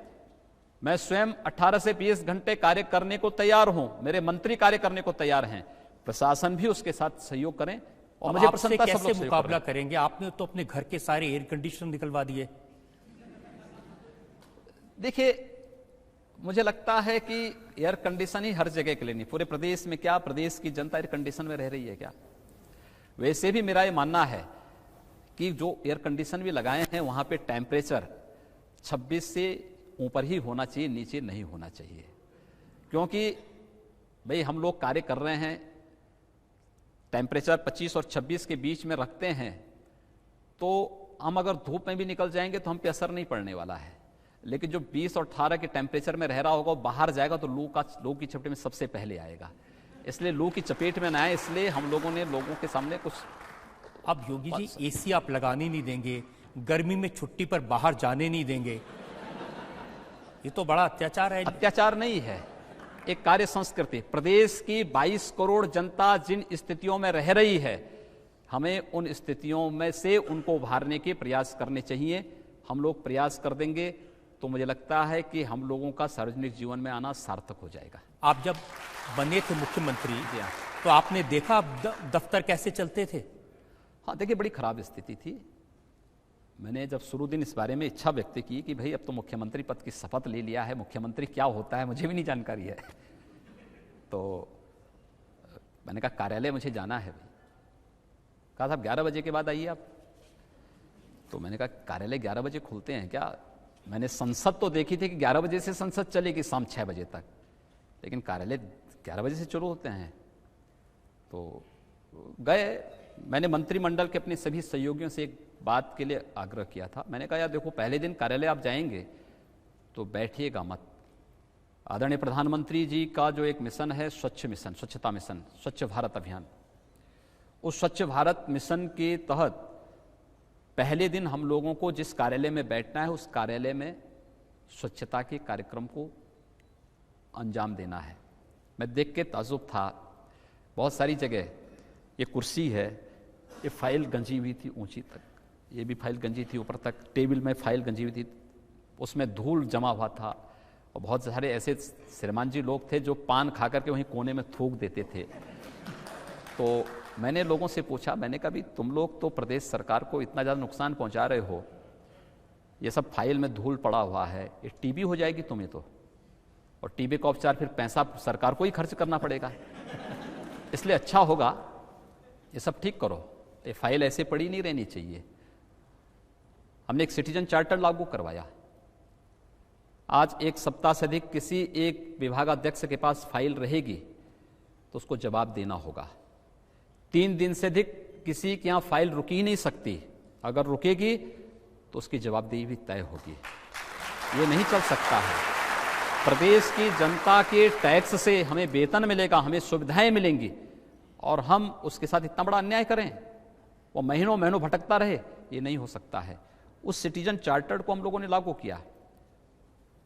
मैं स्वयं 18 से 20 घंटे कार्य करने को तैयार हूं, मेरे मंत्री कार्य करने को तैयार हैं, प्रशासन भी उसके साथ सहयोग करें। और मुझे प्रसन्नता सब लोग कैसे मुकाबला करेंगे? आपने तो अपने घर के सारे एयर कंडीशनर निकलवा दिए। देखिए, मुझे लगता है कि एयर कंडीशन ही हर जगह के लिए नहीं, पूरे प्रदेश में क्या प्रदेश की जनता एयर कंडीशन में रह रही है क्या? वैसे भी मेरा ये मानना है कि जो एयर कंडीशन भी लगाए हैं वहां पे टेम्परेचर 26 से ऊपर ही होना चाहिए, नीचे नहीं होना चाहिए। क्योंकि भाई हम लोग कार्य कर रहे हैं, टेम्परेचर 25 और 26 के बीच में रखते हैं, तो हम अगर धूप में भी निकल जाएंगे तो हम पे असर नहीं पड़ने वाला है। लेकिन जो 20 और 18 के टेम्परेचर में रह रहा होगा, बाहर जाएगा तो लू की चपेट में सबसे पहले आएगा। इसलिए लू की चपेट में ना आए, इसलिए हम लोगों ने लोगों के सामने कुछ। अब योगी जी, एसी आप लगाने नहीं देंगे, गर्मी में छुट्टी पर बाहर जाने नहीं देंगे, ये तो बड़ा अत्याचार है। अत्याचार नहीं है, एक कार्य संस्कृति। प्रदेश की 22 करोड़ जनता जिन स्थितियों में रह रही है, हमें उन स्थितियों में से उनको उभारने के प्रयास करने चाहिए। हम लोग प्रयास कर देंगे तो मुझे लगता है कि हम लोगों का सार्वजनिक जीवन में आना सार्थक हो जाएगा। आप जब बने थे मुख्यमंत्री तो आपने देखा दफ्तर कैसे चलते थे? हाँ, देखिए, बड़ी खराब स्थिति थी। मैंने जब शुरू दिन इस बारे में इच्छा व्यक्त की कि भाई अब तो मुख्यमंत्री पद की शपथ ले लिया है, मुख्यमंत्री क्या होता है मुझे भी नहीं जानकारी है, तो मैंने कहा कार्यालय मुझे जाना है। भाई कहा साहब 11 बजे के बाद आइए आप। तो मैंने कहा कार्यालय 11 बजे खुलते हैं क्या? मैंने संसद तो देखी थी कि 11 बजे से संसद चलेगी शाम 6 बजे तक, लेकिन कार्यालय 11 बजे से शुरू होते हैं। तो गए, मैंने मंत्रिमंडल के अपने सभी सहयोगियों से एक बात के लिए आग्रह किया था। मैंने कहा यार देखो, पहले दिन कार्यालय आप जाएंगे तो बैठिएगा मत। आदरणीय प्रधानमंत्री जी का जो एक मिशन है, स्वच्छ मिशन, स्वच्छता मिशन, स्वच्छ भारत अभियान, उस स्वच्छ भारत मिशन के तहत पहले दिन हम लोगों को जिस कार्यालय में बैठना है, उस कार्यालय में स्वच्छता के कार्यक्रम को अंजाम देना है। मैं देख के ताज्जुब था, बहुत सारी जगह ये कुर्सी है, ये फाइल गंजी हुई थी ऊंची तक, ये भी फाइल गंजी थी ऊपर तक, टेबल में फाइल गंजी हुई थी, उसमें धूल जमा हुआ था, और बहुत सारे ऐसे श्रीमान जी लोग थे जो पान खा करके वहीं कोने में थूक देते थे। तो मैंने लोगों से पूछा, मैंने कहा भी तुम लोग तो प्रदेश सरकार को इतना ज़्यादा नुकसान पहुंचा रहे हो, ये सब फाइल में धूल पड़ा हुआ है, ये टीबी हो जाएगी तुम्हें तो, और टीबी का उपचार फिर पैसा सरकार को ही खर्च करना पड़ेगा, इसलिए अच्छा होगा ये सब ठीक करो, ये फाइल ऐसे पड़ी नहीं रहनी चाहिए। हमने एक सिटीजन चार्टर लागू करवाया। आज एक सप्ताह से अधिक किसी एक विभागाध्यक्ष के पास फाइल रहेगी तो उसको जवाब देना होगा। 3 दिन से अधिक किसी के यहाँ फाइल रुकी ही नहीं सकती, अगर रुकेगी तो उसकी जवाबदेही भी तय होगी। ये नहीं चल सकता है। प्रदेश की जनता के टैक्स से हमें वेतन मिलेगा, हमें सुविधाएं मिलेंगी, और हम उसके साथ इतना बड़ा अन्याय करें, वो महीनों महीनों भटकता रहे, ये नहीं हो सकता है। उस सिटीजन चार्टर को हम लोगों ने लागू किया।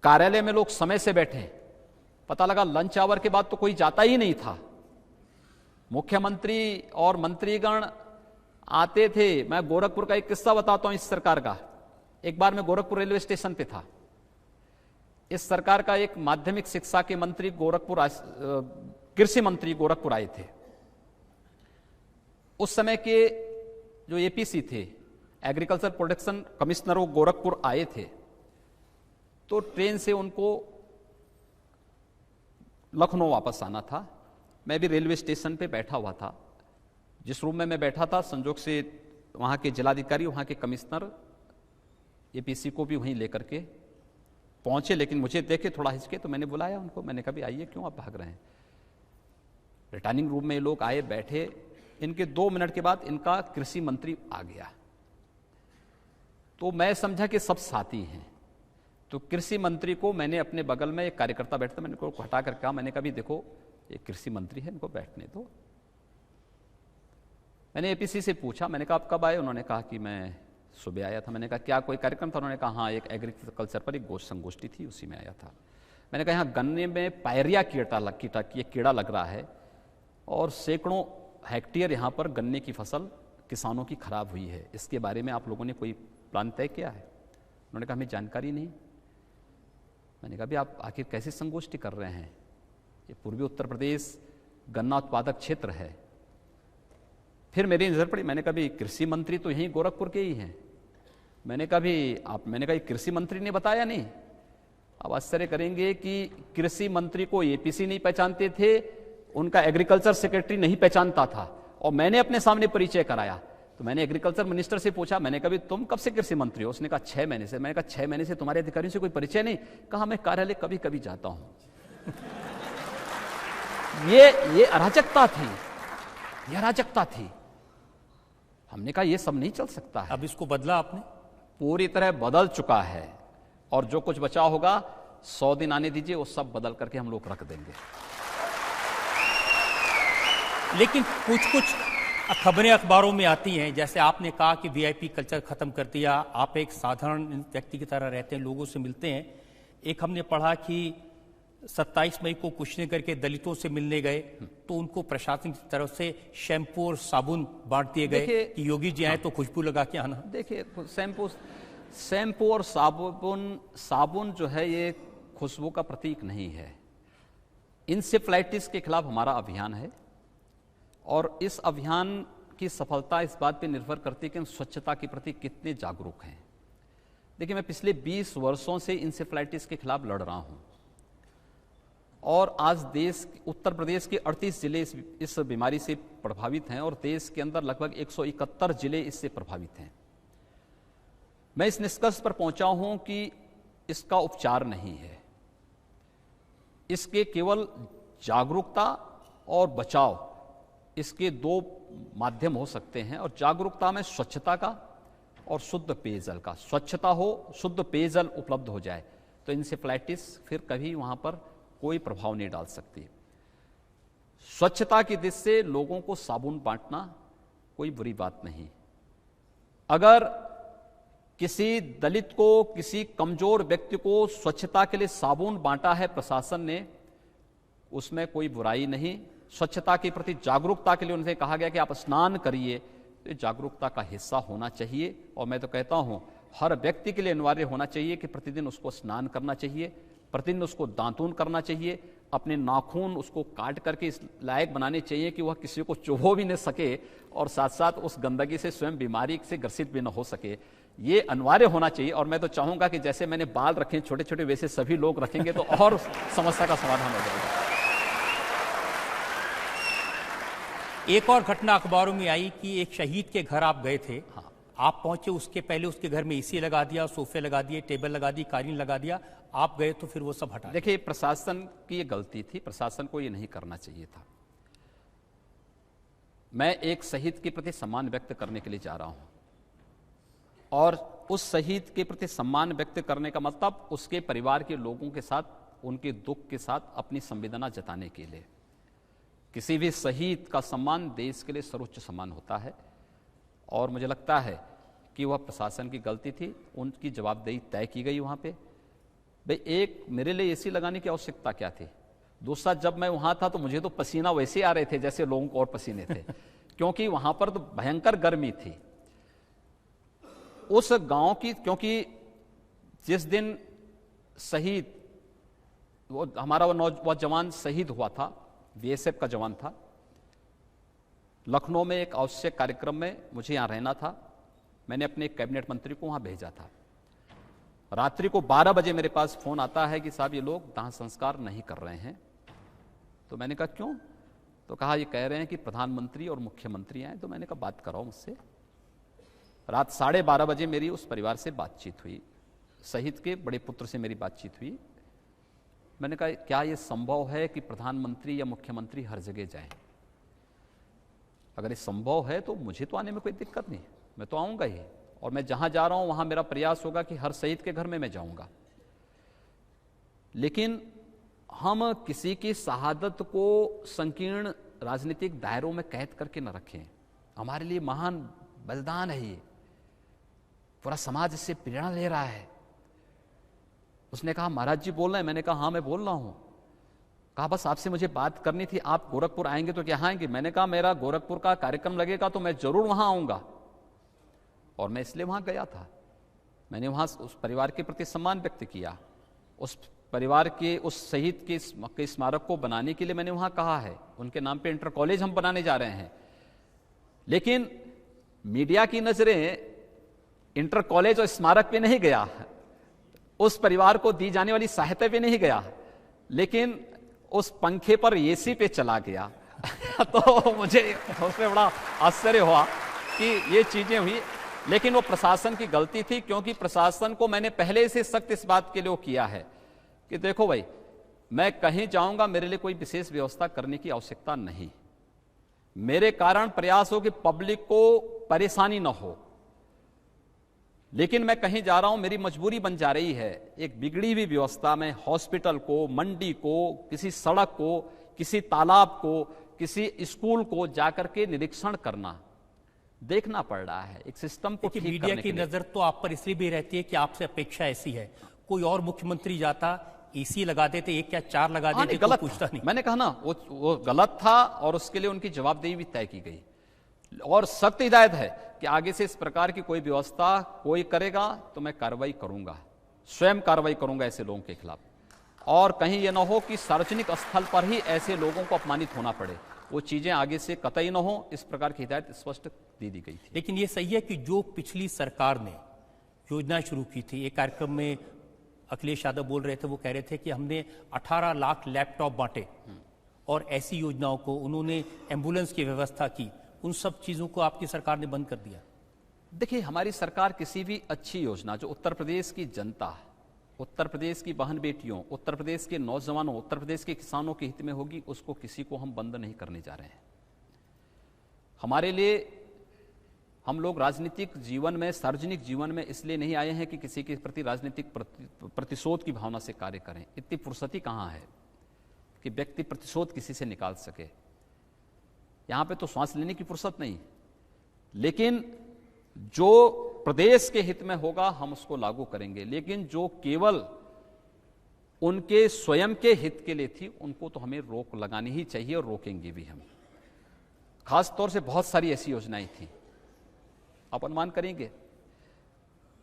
कार्यालय में लोग समय से बैठे, पता लगा लंच आवर के बाद तो कोई जाता ही नहीं था। मुख्यमंत्री और मंत्रीगण आते थे। मैं गोरखपुर का एक किस्सा बताता हूं इस सरकार का। एक बार मैं गोरखपुर रेलवे स्टेशन पे था। इस सरकार का एक माध्यमिक शिक्षा के मंत्री गोरखपुर, कृषि मंत्री गोरखपुर आए थे। उस समय के जो एपीसी थे, एग्रीकल्चर प्रोटेक्शन कमिश्नर, वो गोरखपुर आए थे। तो ट्रेन से उनको लखनऊ वापस आना था। मैं भी रेलवे स्टेशन पे बैठा हुआ था। जिस रूम में मैं बैठा था, संजोग से वहां के जिलाधिकारी, वहां के कमिश्नर एपीसी को भी वहीं लेकर के पहुंचे, लेकिन मुझे देखे थोड़ा हिचके, तो मैंने बुलाया उनको। मैंने कहा भी आइए, क्यों आप भाग रहे हैं। रिटर्निंग रूम में ये लोग आए, बैठे। इनके 2 मिनट के बाद इनका कृषि मंत्री आ गया। तो मैं समझा कि सब साथी हैं। तो कृषि मंत्री को मैंने अपने बगल में, एक कार्यकर्ता बैठता, मैंने को हटा कर कहा, मैंने कहा भी देखो ये कृषि मंत्री है, इनको बैठने दो। मैंने एपीसी से पूछा, मैंने कहा आप कब आए। उन्होंने कहा कि मैं सुबह आया था। मैंने कहा क्या कोई कार्यक्रम था। उन्होंने कहा हाँ, एक एग्रीकल्चर पर एक संगोष्ठी थी, उसी में आया था। मैंने कहा यहाँ गन्ने में पायरिया कीड़ा लग रहा है और सैकड़ों हेक्टेयर यहाँ पर गन्ने की फसल किसानों की खराब हुई है, इसके बारे में आप लोगों ने कोई प्लान तय किया है। उन्होंने कहा हमें जानकारी नहीं। मैंने कहा भी आप आखिर कैसी संगोष्ठी कर रहे हैं, ये पूर्वी उत्तर प्रदेश गन्ना उत्पादक क्षेत्र है। फिर मेरी नजर पड़ी, मैंने कहा भी कृषि मंत्री तो यहीं गोरखपुर के ही हैं। मैंने कहा ये कृषि मंत्री ने बताया नहीं। अब आश्चर्य करेंगे कि कृषि मंत्री को एपीसी नहीं पहचानते थे, उनका एग्रीकल्चर सेक्रेटरी नहीं पहचानता था, और मैंने अपने सामने परिचय कराया। तो मैंने एग्रीकल्चर मिनिस्टर से पूछा, मैंने कहा तुम कब से कृषि मंत्री हो। उसने कहा 6 महीने से। मैंने कहा 6 महीने से तुम्हारे अधिकारियों से कोई परिचय नहीं। कहा मैं कार्यालय कभी कभी जाता हूं। ये अराजकता थी, ये अराजकता थी। हमने कहा ये सब नहीं चल सकता है। अब इसको बदला आपने? पूरी तरह बदल चुका है, और जो कुछ बचा होगा 100 दिन आने दीजिए, वो सब बदल करके हम लोग रख देंगे। लेकिन कुछ खबरें अखबारों में आती हैं, जैसे आपने कहा कि वीआईपी कल्चर खत्म कर दिया, आप एक साधारण व्यक्ति की तरह रहते हैं, लोगों से मिलते हैं। एक हमने पढ़ा कि 27 मई को कुशीनगर के दलितों से मिलने गए, तो उनको प्रशासन की तरफ से शैम्पू और साबुन बांट दिए गए कि योगी जी आए तो खुशबू लगा के आना। देखिए, शैम्पू और साबुन जो है ये खुशबू का प्रतीक नहीं है। इंसेफ्लाइटिस के खिलाफ हमारा अभियान है, और इस अभियान की सफलता इस बात पे निर्भर करती है कि हम स्वच्छता के प्रति कितने जागरूक हैं। देखिए, मैं पिछले 20 वर्षों से इंसेफ्लाइटिस के खिलाफ लड़ रहा हूं, और आज उत्तर प्रदेश के 38 जिले इस बीमारी से प्रभावित हैं, और देश के अंदर लगभग 171 जिले इससे प्रभावित हैं। मैं इस निष्कर्ष पर पहुंचा हूं कि इसका उपचार नहीं है, इसके केवल जागरूकता और बचाव, इसके 2 माध्यम हो सकते हैं। और जागरूकता में स्वच्छता का और शुद्ध पेयजल का। स्वच्छता हो, शुद्ध पेयजल उपलब्ध हो जाए, तो इंसेफ्लाइटिस फिर कभी वहां पर कोई प्रभाव नहीं डाल सकती। स्वच्छता की दृष्टि से लोगों को साबुन बांटना कोई बुरी बात नहीं। अगर किसी दलित को, किसी कमजोर व्यक्ति को स्वच्छता के लिए साबुन बांटा है प्रशासन ने, उसमें कोई बुराई नहीं। स्वच्छता के प्रति जागरूकता के लिए उनसे कहा गया कि आप स्नान करिए, तो ये जागरूकता का हिस्सा होना चाहिए। और मैं तो कहता हूं हर व्यक्ति के लिए अनिवार्य होना चाहिए कि प्रतिदिन उसको स्नान करना चाहिए, प्रतिदिन उसको दांतून करना चाहिए, अपने नाखून उसको काट करके इस लायक बनाने चाहिए कि वह किसी को चुभो भी न सके, और साथ साथ उस गंदगी से स्वयं बीमारी से ग्रसित भी न हो सके। ये अनिवार्य होना चाहिए। और मैं तो चाहूंगा कि जैसे मैंने बाल रखे छोटे छोटे, वैसे सभी लोग रखेंगे तो और समस्या का समाधान हो जाएगा। एक और घटना अखबारों में आई कि एक शहीद के घर आप गए थे। हाँ। आप पहुंचे उसके पहले उसके घर में एसी लगा दिया, सोफे लगा दिए, टेबल लगा दी, कालीन लगा दिया, आप गए तो फिर वो सब हटा दिया। देखिए, प्रशासन की ये गलती थी, प्रशासन को ये नहीं करना चाहिए था। मैं एक शहीद के प्रति सम्मान व्यक्त करने के लिए जा रहा हूं, और उस शहीद के प्रति सम्मान व्यक्त करने का मतलब उसके परिवार के लोगों के साथ, उनके दुख के साथ अपनी संवेदना जताने के लिए। किसी भी शहीद का सम्मान देश के लिए सर्वोच्च सम्मान होता है, और मुझे लगता है कि वह प्रशासन की गलती थी, उनकी जवाबदेही तय की गई वहां पे। भाई, एक मेरे लिए एसी लगाने की आवश्यकता क्या थी? दूसरा, जब मैं वहां था तो मुझे तो पसीना वैसे आ रहे थे जैसे लोगों को और पसीने थे क्योंकि वहां पर तो भयंकर गर्मी थी उस गांव की। क्योंकि जिस दिन शहीद वो हमारा वो जवान शहीद हुआ था, बीएसएफ का जवान था, लखनऊ में एक आवश्यक कार्यक्रम में मुझे यहां रहना था। मैंने अपने कैबिनेट मंत्री को वहां भेजा था। रात्रि को 12 बजे मेरे पास फोन आता है कि साहब ये लोग दाह संस्कार नहीं कर रहे हैं। तो मैंने कहा क्यों? तो कहा ये कह रहे हैं कि प्रधानमंत्री और मुख्यमंत्री आए। तो मैंने कहा बात कराओ मुझसे। रात 12:30 बजे मेरी उस परिवार से बातचीत हुई, शहीद के बड़े पुत्र से मेरी बातचीत हुई। मैंने कहा क्या यह संभव है कि प्रधानमंत्री या मुख्यमंत्री हर जगह जाएं? अगर ये संभव है तो मुझे तो आने में कोई दिक्कत नहीं, मैं तो आऊंगा ही, और मैं जहां जा रहा हूं वहां मेरा प्रयास होगा कि हर शहीद के घर में मैं जाऊंगा। लेकिन हम किसी की शहादत को संकीर्ण राजनीतिक दायरों में कैद करके न रखें। हमारे लिए महान बलिदान है ये, पूरा समाज इससे प्रेरणा ले रहा है। उसने कहा महाराज जी बोल रहे हैं? मैंने कहा हाँ मैं बोल रहा हूं। कहा बस आपसे मुझे बात करनी थी, आप गोरखपुर आएंगे तो क्या आएंगे? मैंने कहा मेरा गोरखपुर का कार्यक्रम लगेगा तो मैं जरूर वहां आऊंगा, और मैं इसलिए वहां गया था। मैंने वहां उस परिवार के प्रति सम्मान व्यक्त किया, उस परिवार के उस शहीद के स्मारक को बनाने के लिए मैंने वहां कहा है, उनके नाम पे इंटर कॉलेज हम बनाने जा रहे हैं। लेकिन मीडिया की नजरें इंटर कॉलेज और स्मारक पे नहीं गया, उस परिवार को दी जाने वाली सहायता पे नहीं गया, लेकिन उस पंखे पर एसी पे चला गया तो मुझे उसमें बड़ा आश्चर्य हुआ कि ये चीजें हुई। लेकिन वो प्रशासन की गलती थी, क्योंकि प्रशासन को मैंने पहले से सख्त इस बात के लिए किया है कि देखो भाई, मैं कहीं जाऊंगा मेरे लिए कोई विशेष व्यवस्था करने की आवश्यकता नहीं। मेरे कारण प्रयास हो कि पब्लिक को परेशानी न हो, लेकिन मैं कहीं जा रहा हूं, मेरी मजबूरी बन जा रही है। एक बिगड़ी हुई व्यवस्था में हॉस्पिटल को, मंडी को, किसी सड़क को, किसी तालाब को, किसी स्कूल को जाकर के निरीक्षण करना, देखना पड़ रहा है एक सिस्टम को ठीक करने के लिए। मीडिया की नजर तो आप पर इसलिए भी रहती है कि आपसे अपेक्षा ऐसी है। कोई और मुख्यमंत्री जाता एसी लगा देते, एक क्या 4 लगा देते, गलत पूछता नहीं। मैंने कहा ना वो गलत था, और उसके लिए उनकी जवाबदेही भी तय की गई, और सख्त हिदायत है कि आगे से इस प्रकार की कोई व्यवस्था कोई करेगा तो मैं कार्रवाई करूंगा, स्वयं कार्रवाई करूंगा ऐसे लोगों के खिलाफ। और कहीं यह न हो कि सार्वजनिक स्थल पर ही ऐसे लोगों को अपमानित होना पड़े, वो चीजें आगे से कतई न हो, इस प्रकार की हिदायत स्पष्ट दी गई थी। लेकिन यह सही है कि जो पिछली सरकार ने योजना शुरू की थी, एक कार्यक्रम में अखिलेश यादव बोल रहे थे, वो कह रहे थे कि हमने 18 लाख लैपटॉप बांटे, और ऐसी योजनाओं को उन्होंने एम्बुलेंस की व्यवस्था की, उन सब चीजों को आपकी सरकार ने बंद कर दिया। देखिए, हमारी सरकार किसी भी अच्छी योजना जो उत्तर प्रदेश की जनता, उत्तर प्रदेश की बहन बेटियों, उत्तर प्रदेश के नौजवानों, उत्तर प्रदेश के किसानों के हित में होगी, उसको किसी को हम बंद नहीं करने जा रहे हैं। हमारे लिए, हम लोग राजनीतिक जीवन में, सार्वजनिक जीवन में इसलिए नहीं आए हैं कि किसी के प्रति राजनीतिक प्रतिशोध की भावना से कार्य करें। इतनी फुर्सती कहां है कि व्यक्ति प्रतिशोध किसी से निकाल सके। यहां पे तो श्वास लेने की फुर्सत नहीं, लेकिन जो प्रदेश के हित में होगा हम उसको लागू करेंगे। लेकिन जो केवल उनके स्वयं के हित के लिए थी, उनको तो हमें रोक लगानी ही चाहिए, और रोकेंगे भी हम। खास तौर से बहुत सारी ऐसी योजनाएं थी, आप अनुमान करेंगे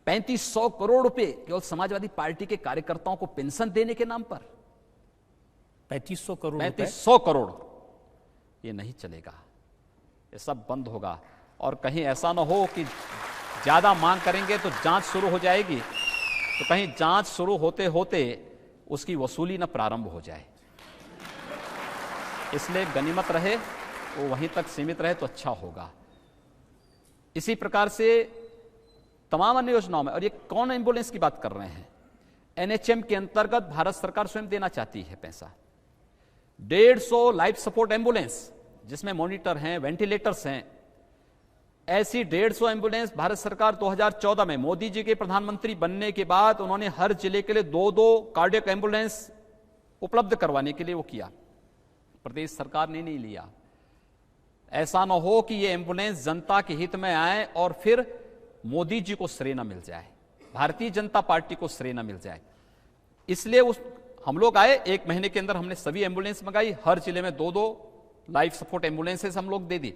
3500 करोड़ रुपए केवल समाजवादी पार्टी के कार्यकर्ताओं को पेंशन देने के नाम पर। 3500 करोड़ ये नहीं चलेगा, ये सब बंद होगा। और कहीं ऐसा ना हो कि ज्यादा मांग करेंगे तो जांच शुरू हो जाएगी, तो कहीं जांच शुरू होते होते उसकी वसूली न प्रारंभ हो जाए। इसलिए गनीमत रहे, वो वहीं तक सीमित रहे तो अच्छा होगा। इसी प्रकार से तमाम अन्य योजनाओं में। और ये कौन एम्बुलेंस की बात कर रहे हैं? एनएचएम के अंतर्गत भारत सरकार स्वयं देना चाहती है पैसा। 150 लाइफ सपोर्ट एम्बुलेंस जिसमें मॉनिटर हैं, वेंटिलेटर्स हैं, ऐसी 150 एम्बुलेंस भारत सरकार 2014 में मोदी जी के प्रधानमंत्री बनने के बाद उन्होंने हर जिले के लिए 2-2 कार्डियक एम्बुलेंस उपलब्ध करवाने के लिए वो किया। प्रदेश सरकार ने नहीं लिया। ऐसा ना हो कि ये एम्बुलेंस जनता के हित में आए और फिर मोदी जी को श्रेय न मिल जाए, भारतीय जनता पार्टी को श्रेय न मिल जाए। इसलिए हम लोग आए, 1 महीने के अंदर हमने सभी एम्बुलेंस मंगाई, हर जिले में 2-2 लाइफ सपोर्ट एम्बुलेंसेस हम लोग दे दी।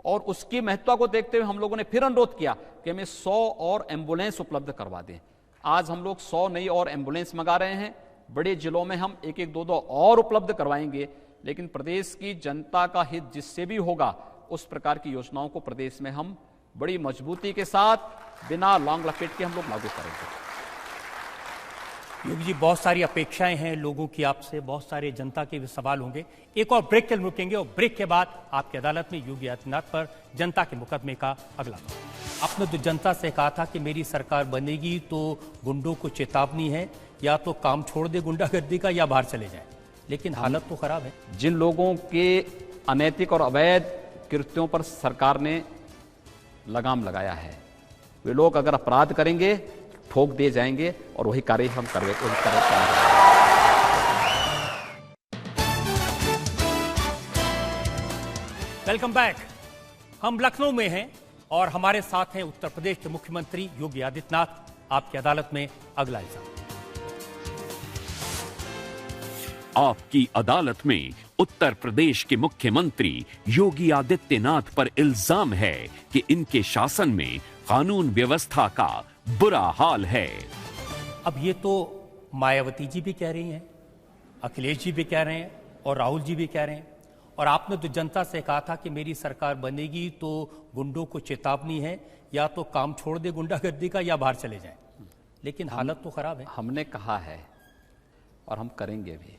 और उसकी महत्ता को देखते हुए हम लोगों ने फिर अनुरोध किया कि हमें 100 और एम्बुलेंस उपलब्ध करवा दें। आज हम लोग 100 नई और एम्बुलेंस मंगा रहे हैं। बड़े जिलों में हम 1-1, 2-2 और उपलब्ध करवाएंगे। लेकिन प्रदेश की जनता का हित जिससे भी होगा उस प्रकार की योजनाओं को प्रदेश में हम बड़ी मजबूती के साथ बिना लॉन्ग लपेट के हम लोग लागू करेंगे। योगी जी, बहुत सारी अपेक्षाएं हैं लोगों की आपसे, बहुत सारे जनता के भी सवाल होंगे। एक और ब्रेक के लिए रुकेंगे और ब्रेक के बाद आपकी अदालत में योगी आदित्यनाथ पर जनता के मुकदमे का अगला भाग। आपने जो जनता से कहा था कि मेरी सरकार बनेगी तो गुंडों को चेतावनी है, या तो काम छोड़ दे गुंडागर्दी का या बाहर चले जाए, लेकिन हालत तो खराब है। जिन लोगों के अनैतिक और अवैध कृत्यों पर सरकार ने लगाम लगाया है, वे लोग अगर अपराध करेंगे ठोक दिए जाएंगे और वही कार्य हम करेंगे। Welcome back. हम लखनऊ में हैं और हमारे साथ हैं उत्तर प्रदेश के मुख्यमंत्री योगी आदित्यनाथ। आपकी अदालत में अगला इल्जाम। आपकी अदालत में उत्तर प्रदेश के मुख्यमंत्री योगी आदित्यनाथ पर इल्जाम है कि इनके शासन में कानून व्यवस्था का बुरा हाल है। अब ये तो मायावती जी भी कह रही हैं, अखिलेश जी भी कह रहे हैं और राहुल जी भी कह रहे हैं। और आपने तो जनता से कहा था कि मेरी सरकार बनेगी तो गुंडों को चेतावनी है, या तो काम छोड़ दे गुंडागर्दी का या बाहर चले जाएं, लेकिन हालत तो खराब है। हमने कहा है और हम करेंगे भी।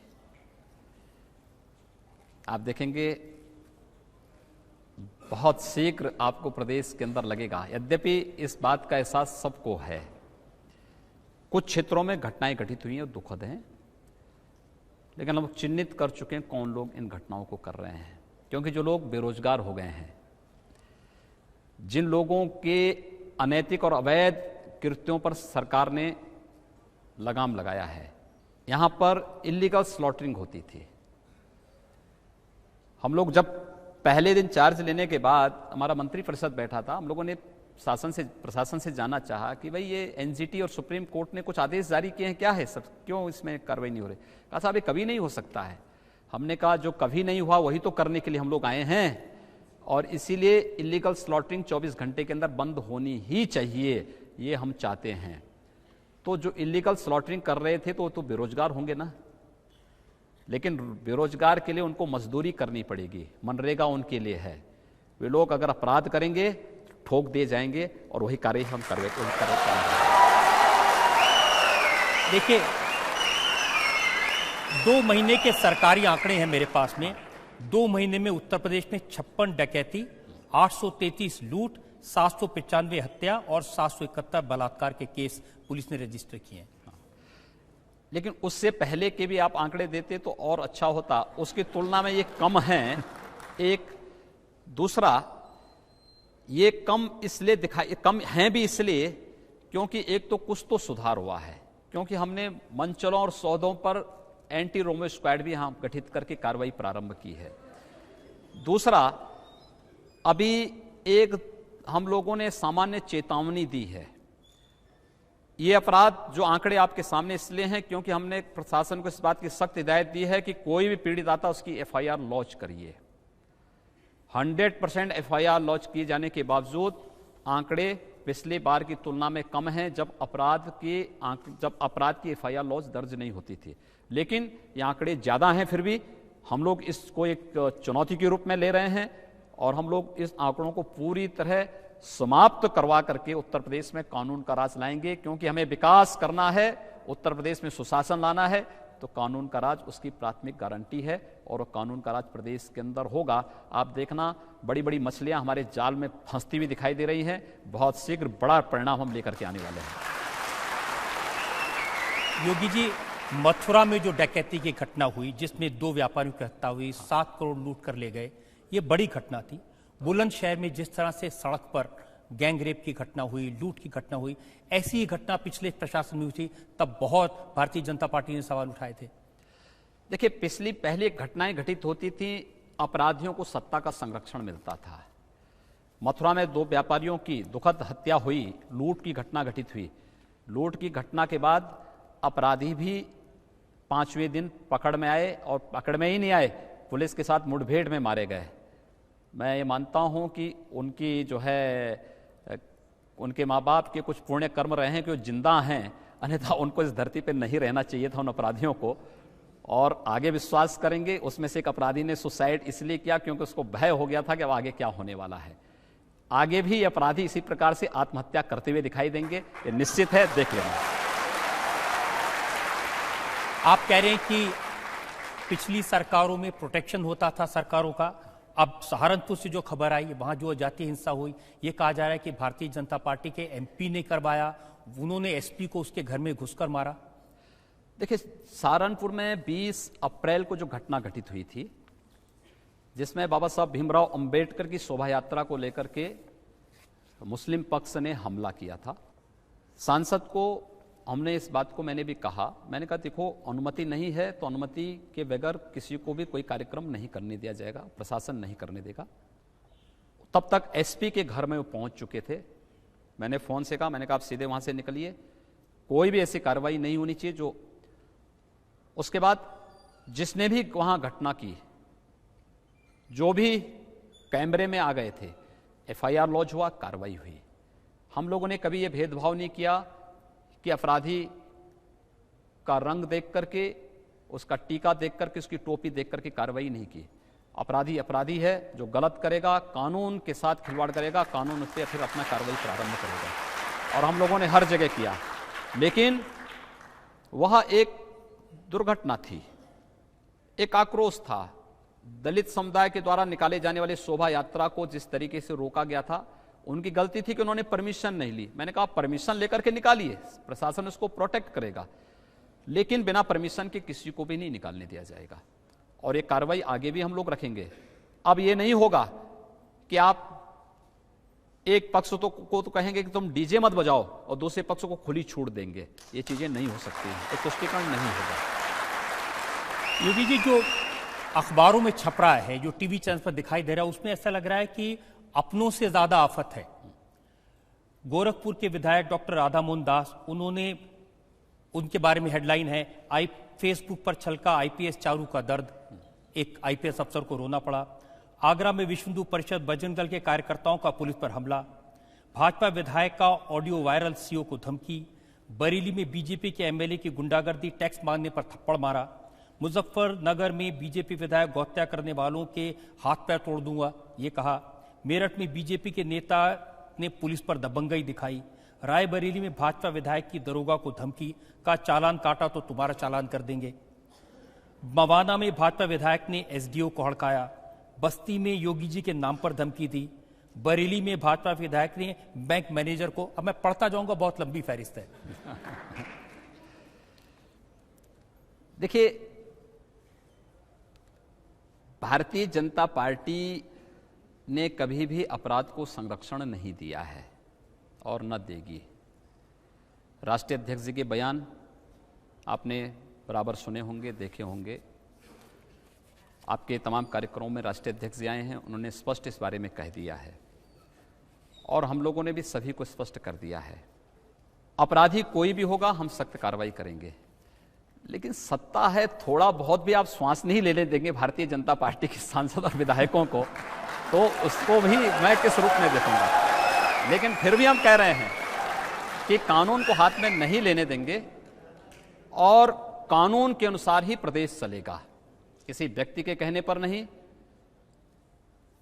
आप देखेंगे बहुत शीघ्र आपको प्रदेश के अंदर लगेगा। यद्यपि इस बात का एहसास सबको है, कुछ क्षेत्रों में घटनाएं घटित हुई हैं और दुखद हैं, लेकिन हम चिन्हित कर चुके हैं कौन लोग इन घटनाओं को कर रहे हैं। क्योंकि जो लोग बेरोजगार हो गए हैं, जिन लोगों के अनैतिक और अवैध कृत्यों पर सरकार ने लगाम लगाया है, यहां पर इलीगल स्लॉटरिंग होती थी। हम लोग जब पहले दिन चार्ज लेने के बाद हमारा मंत्रिपरिषद बैठा था, हम लोगों ने प्रशासन से जानना चाहा कि भाई ये एनजीटी और सुप्रीम कोर्ट ने कुछ आदेश जारी किए हैं, क्या है सब, क्यों इसमें कार्रवाई नहीं हो रही? कहा साहब ये कभी नहीं हो सकता है। हमने कहा जो कभी नहीं हुआ वही तो करने के लिए हम लोग आए हैं, और इसीलिए इलीगल स्लॉटरिंग 24 घंटे के अंदर बंद होनी ही चाहिए, ये हम चाहते हैं। तो जो इलीगल स्लॉटरिंग कर रहे थे तो वो तो बेरोजगार होंगे ना, लेकिन बेरोजगार के लिए उनको मजदूरी करनी पड़ेगी, मनरेगा उनके लिए है। वे लोग अगर अपराध करेंगे ठोक दिए जाएंगे और वही कार्य हम करेंगे। देखिए, 2 महीने के सरकारी आंकड़े हैं मेरे पास में। 2 महीने में उत्तर प्रदेश में 56 डकैती, 833 लूट, 795 हत्या और 771 बलात्कार के केस पुलिस ने रजिस्टर किए हैं। लेकिन उससे पहले के भी आप आंकड़े देते तो और अच्छा होता, उसकी तुलना में ये कम हैं। एक दूसरा, ये कम इसलिए दिखाई, कम हैं भी इसलिए क्योंकि एक तो कुछ तो सुधार हुआ है, क्योंकि हमने मंचलों और सौदों पर एंटी रोमियो स्क्वाड भी यहां गठित करके कार्रवाई प्रारंभ की है। दूसरा, अभी एक हम लोगों ने सामान्य चेतावनी दी है। ये अपराध जो आंकड़े आपके सामने इसलिए हैं क्योंकि हमने प्रशासन को इस बात की सख्त हिदायत दी है कि कोई भी पीड़ित आता उसकी एफआईआर लॉन्च करिए। 100% एफआईआर लॉन्च किए जाने के बावजूद आंकड़े पिछली बार की तुलना में कम हैं, जब अपराध की एफआईआर लॉन्च दर्ज नहीं होती थी। लेकिन ये आंकड़े ज्यादा हैं, फिर भी हम लोग इसको एक चुनौती के रूप में ले रहे हैं और हम लोग इस आंकड़ों को पूरी तरह समाप्त करवा करके उत्तर प्रदेश में कानून का राज लाएंगे, क्योंकि हमें विकास करना है, उत्तर प्रदेश में सुशासन लाना है। तो कानून का राज उसकी प्राथमिक गारंटी है और वो कानून का राज प्रदेश के अंदर होगा। आप देखना, बड़ी बड़ी मछलियां हमारे जाल में फंसती हुई दिखाई दे रही हैं। बहुत शीघ्र बड़ा परिणाम हम लेकर के आने वाले हैं। योगी जी, मथुरा में जो डकैती की घटना हुई, जिसमें 2 व्यापारियों की हत्या हुई, 7 करोड़ लूट कर ले गए, ये बड़ी घटना थी। बुलंदशहर में जिस तरह से सड़क पर गैंग रेप की घटना हुई, लूट की घटना हुई, ऐसी ही घटना पिछले प्रशासन में हुई थी, तब बहुत भारतीय जनता पार्टी ने सवाल उठाए थे। देखिए, पहले घटनाएं घटित होती थी, अपराधियों को सत्ता का संरक्षण मिलता था। मथुरा में 2 व्यापारियों की दुखद हत्या हुई, लूट की घटना घटित हुई। लूट की घटना के बाद अपराधी भी 5वें दिन पकड़ में आए, और पकड़ में ही नहीं आए, पुलिस के साथ मुठभेड़ में मारे गए। मैं ये मानता हूं कि उनकी जो है, उनके माँ बाप के कुछ पुण्य कर्म रहे हैं कि वो जिंदा हैं, अन्यथा उनको इस धरती पर नहीं रहना चाहिए था, उन अपराधियों को। और आगे विश्वास करेंगे, उसमें से एक अपराधी ने सुसाइड इसलिए किया क्योंकि उसको भय हो गया था कि अब आगे क्या होने वाला है। आगे भी ये अपराधी इसी प्रकार से आत्महत्या करते हुए दिखाई देंगे, ये निश्चित है, देख लेना। आप कह रहे हैं कि पिछली सरकारों में प्रोटेक्शन होता था सरकारों का, अब सहारनपुर से जो खबर आई, वहां जो जातीय हिंसा हुई, ये कहा जा रहा है कि भारतीय जनता पार्टी के एमपी ने करवाया, उन्होंने एसपी को उसके घर में घुसकर मारा। देखिए, सहारनपुर में 20 अप्रैल को जो घटना घटित हुई थी, जिसमें बाबा साहब भीमराव अंबेडकर की शोभा यात्रा को लेकर के मुस्लिम पक्ष ने हमला किया था, सांसद को हमने इस बात को मैंने भी कहा, मैंने कहा देखो, अनुमति नहीं है तो अनुमति के बगैर किसी को भी कोई कार्यक्रम नहीं करने दिया जाएगा, प्रशासन नहीं करने देगा। तब तक एसपी के घर में वो पहुंच चुके थे। मैंने फोन से कहा, मैंने कहा आप सीधे वहां से निकलिए, कोई भी ऐसी कार्रवाई नहीं होनी चाहिए जो। उसके बाद जिसने भी वहां घटना की, जो भी कैमरे में आ गए थे, एफआईआर लॉन्च हुआ, कार्रवाई हुई। हम लोगों ने कभी यह भेदभाव नहीं किया कि अपराधी का रंग देख करके, उसका टीका देख करके, उसकी टोपी देख करके कार्रवाई नहीं की। अपराधी अपराधी है, जो गलत करेगा, कानून के साथ खिलवाड़ करेगा, कानून उस पर फिर अपना कार्रवाई प्रारंभ करेगा, और हम लोगों ने हर जगह किया। लेकिन वह एक दुर्घटना थी, एक आक्रोश था। दलित समुदाय के द्वारा निकाले जाने वाले शोभा यात्रा को जिस तरीके से रोका गया था, उनकी गलती थी कि उन्होंने परमिशन नहीं ली। मैंने कहा परमिशन लेकर के निकालिए, प्रशासन उसको प्रोटेक्ट करेगा, लेकिन बिना परमिशन के किसी को भी नहीं निकालने दिया जाएगा। और ये कार्रवाई आगे भी हम लोग रखेंगे। अब ये नहीं होगा कि आप एक पक्ष को तो कहेंगे कि तुम डीजे मत बजाओ और दूसरे पक्ष को खुली छूट देंगे, ये चीजें नहीं हो सकती हैं, एक तुष्टीकरण नहीं होगा। योगी जी, जो अखबारों में छप रहा है, जो टीवी चैनल पर दिखाई दे रहा है, उसमें ऐसा लग रहा है कि अपनों से ज्यादा आफत है। गोरखपुर के विधायक डॉक्टर राधा मोहन दास, उन्होंने, उनके बारे में हेडलाइन है, फेसबुक पर छलका आईपीएस चारू का दर्द, एक आईपीएस अफसर को रोना पड़ा। आगरा में विश्व हिंदू परिषद बजरंग दल के कार्यकर्ताओं का पुलिस पर हमला। भाजपा विधायक का ऑडियो वायरल, सीओ को धमकी। बरेली में बीजेपी के एमएलए की गुंडागर्दी, टैक्स मांगने पर थप्पड़ मारा। मुजफ्फरनगर में बीजेपी विधायक गौहत्या करने वालों के हाथ पैर तोड़ दूंगा, ये कहा। मेरठ में बीजेपी के नेता ने पुलिस पर दबंगई दिखाई। रायबरेली में भाजपा विधायक की दरोगा को धमकी, का चालान काटा तो तुम्हारा चालान कर देंगे। मवाना में भाजपा विधायक ने एसडीओ को हड़काया। बस्ती में योगी जी के नाम पर धमकी दी। बरेली में भाजपा विधायक ने बैंक मैनेजर को, अब मैं पढ़ता जाऊंगा, बहुत लंबी फहरिस्त है। देखिए, भारतीय जनता पार्टी ने कभी भी अपराध को संरक्षण नहीं दिया है और न देगी। राष्ट्रीय अध्यक्ष जी के बयान आपने बराबर सुने होंगे, देखे होंगे। आपके तमाम कार्यक्रमों में राष्ट्रीय अध्यक्ष जी आए हैं, उन्होंने स्पष्ट इस बारे में कह दिया है, और हम लोगों ने भी सभी को स्पष्ट कर दिया है। अपराधी कोई भी होगा, हम सख्त कार्रवाई करेंगे। लेकिन सत्ता है, थोड़ा बहुत भी आप श्वास नहीं लेने देंगे भारतीय जनता पार्टी के सांसद और विधायकों को, तो उसको भी मैं किस रूप में देखूंगा। लेकिन फिर भी हम कह रहे हैं कि कानून को हाथ में नहीं लेने देंगे और कानून के अनुसार ही प्रदेश चलेगा, किसी व्यक्ति के कहने पर नहीं,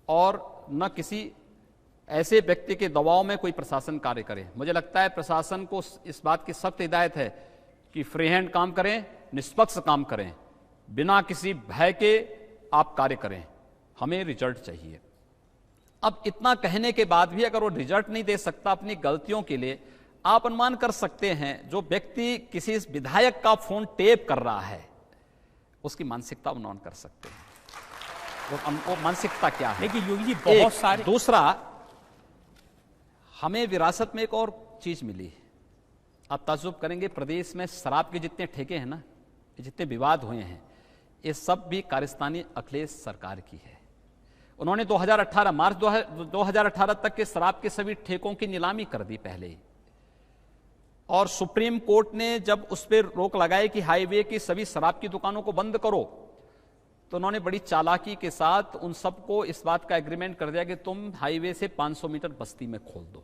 और न किसी ऐसे व्यक्ति के दबाव में कोई प्रशासन कार्य करे। मुझे लगता है प्रशासन को इस बात की सख्त हिदायत है कि फ्री हैंड काम करें, निष्पक्ष काम करें, बिना किसी भय के आप कार्य करें, हमें रिजल्ट चाहिए। अब इतना कहने के बाद भी अगर वो रिजल्ट नहीं दे सकता अपनी गलतियों के लिए, आप अनुमान कर सकते हैं जो व्यक्ति किसी विधायक का फोन टेप कर रहा है उसकी मानसिकता अनुमान कर सकते हैं वो मानसिकता क्या है। लेकिन योगी जी बहुत सारे, दूसरा, हमें विरासत में एक और चीज मिली। आप ताज्जुब करेंगे, प्रदेश में शराब के जितने ठेके हैं ना, जितने विवाद हुए हैं, ये सब भी कारस्तानी अखिलेश सरकार की है। उन्होंने 2018 मार्च 2018 तक के शराब के सभी ठेकों की नीलामी कर दी पहले ही, और सुप्रीम कोर्ट ने जब उस पर रोक लगाई कि हाईवे की सभी शराब की दुकानों को बंद करो, तो उन्होंने बड़ी चालाकी के साथ उन सबको इस बात का एग्रीमेंट कर दिया कि तुम हाईवे से 500 मीटर बस्ती में खोल दो।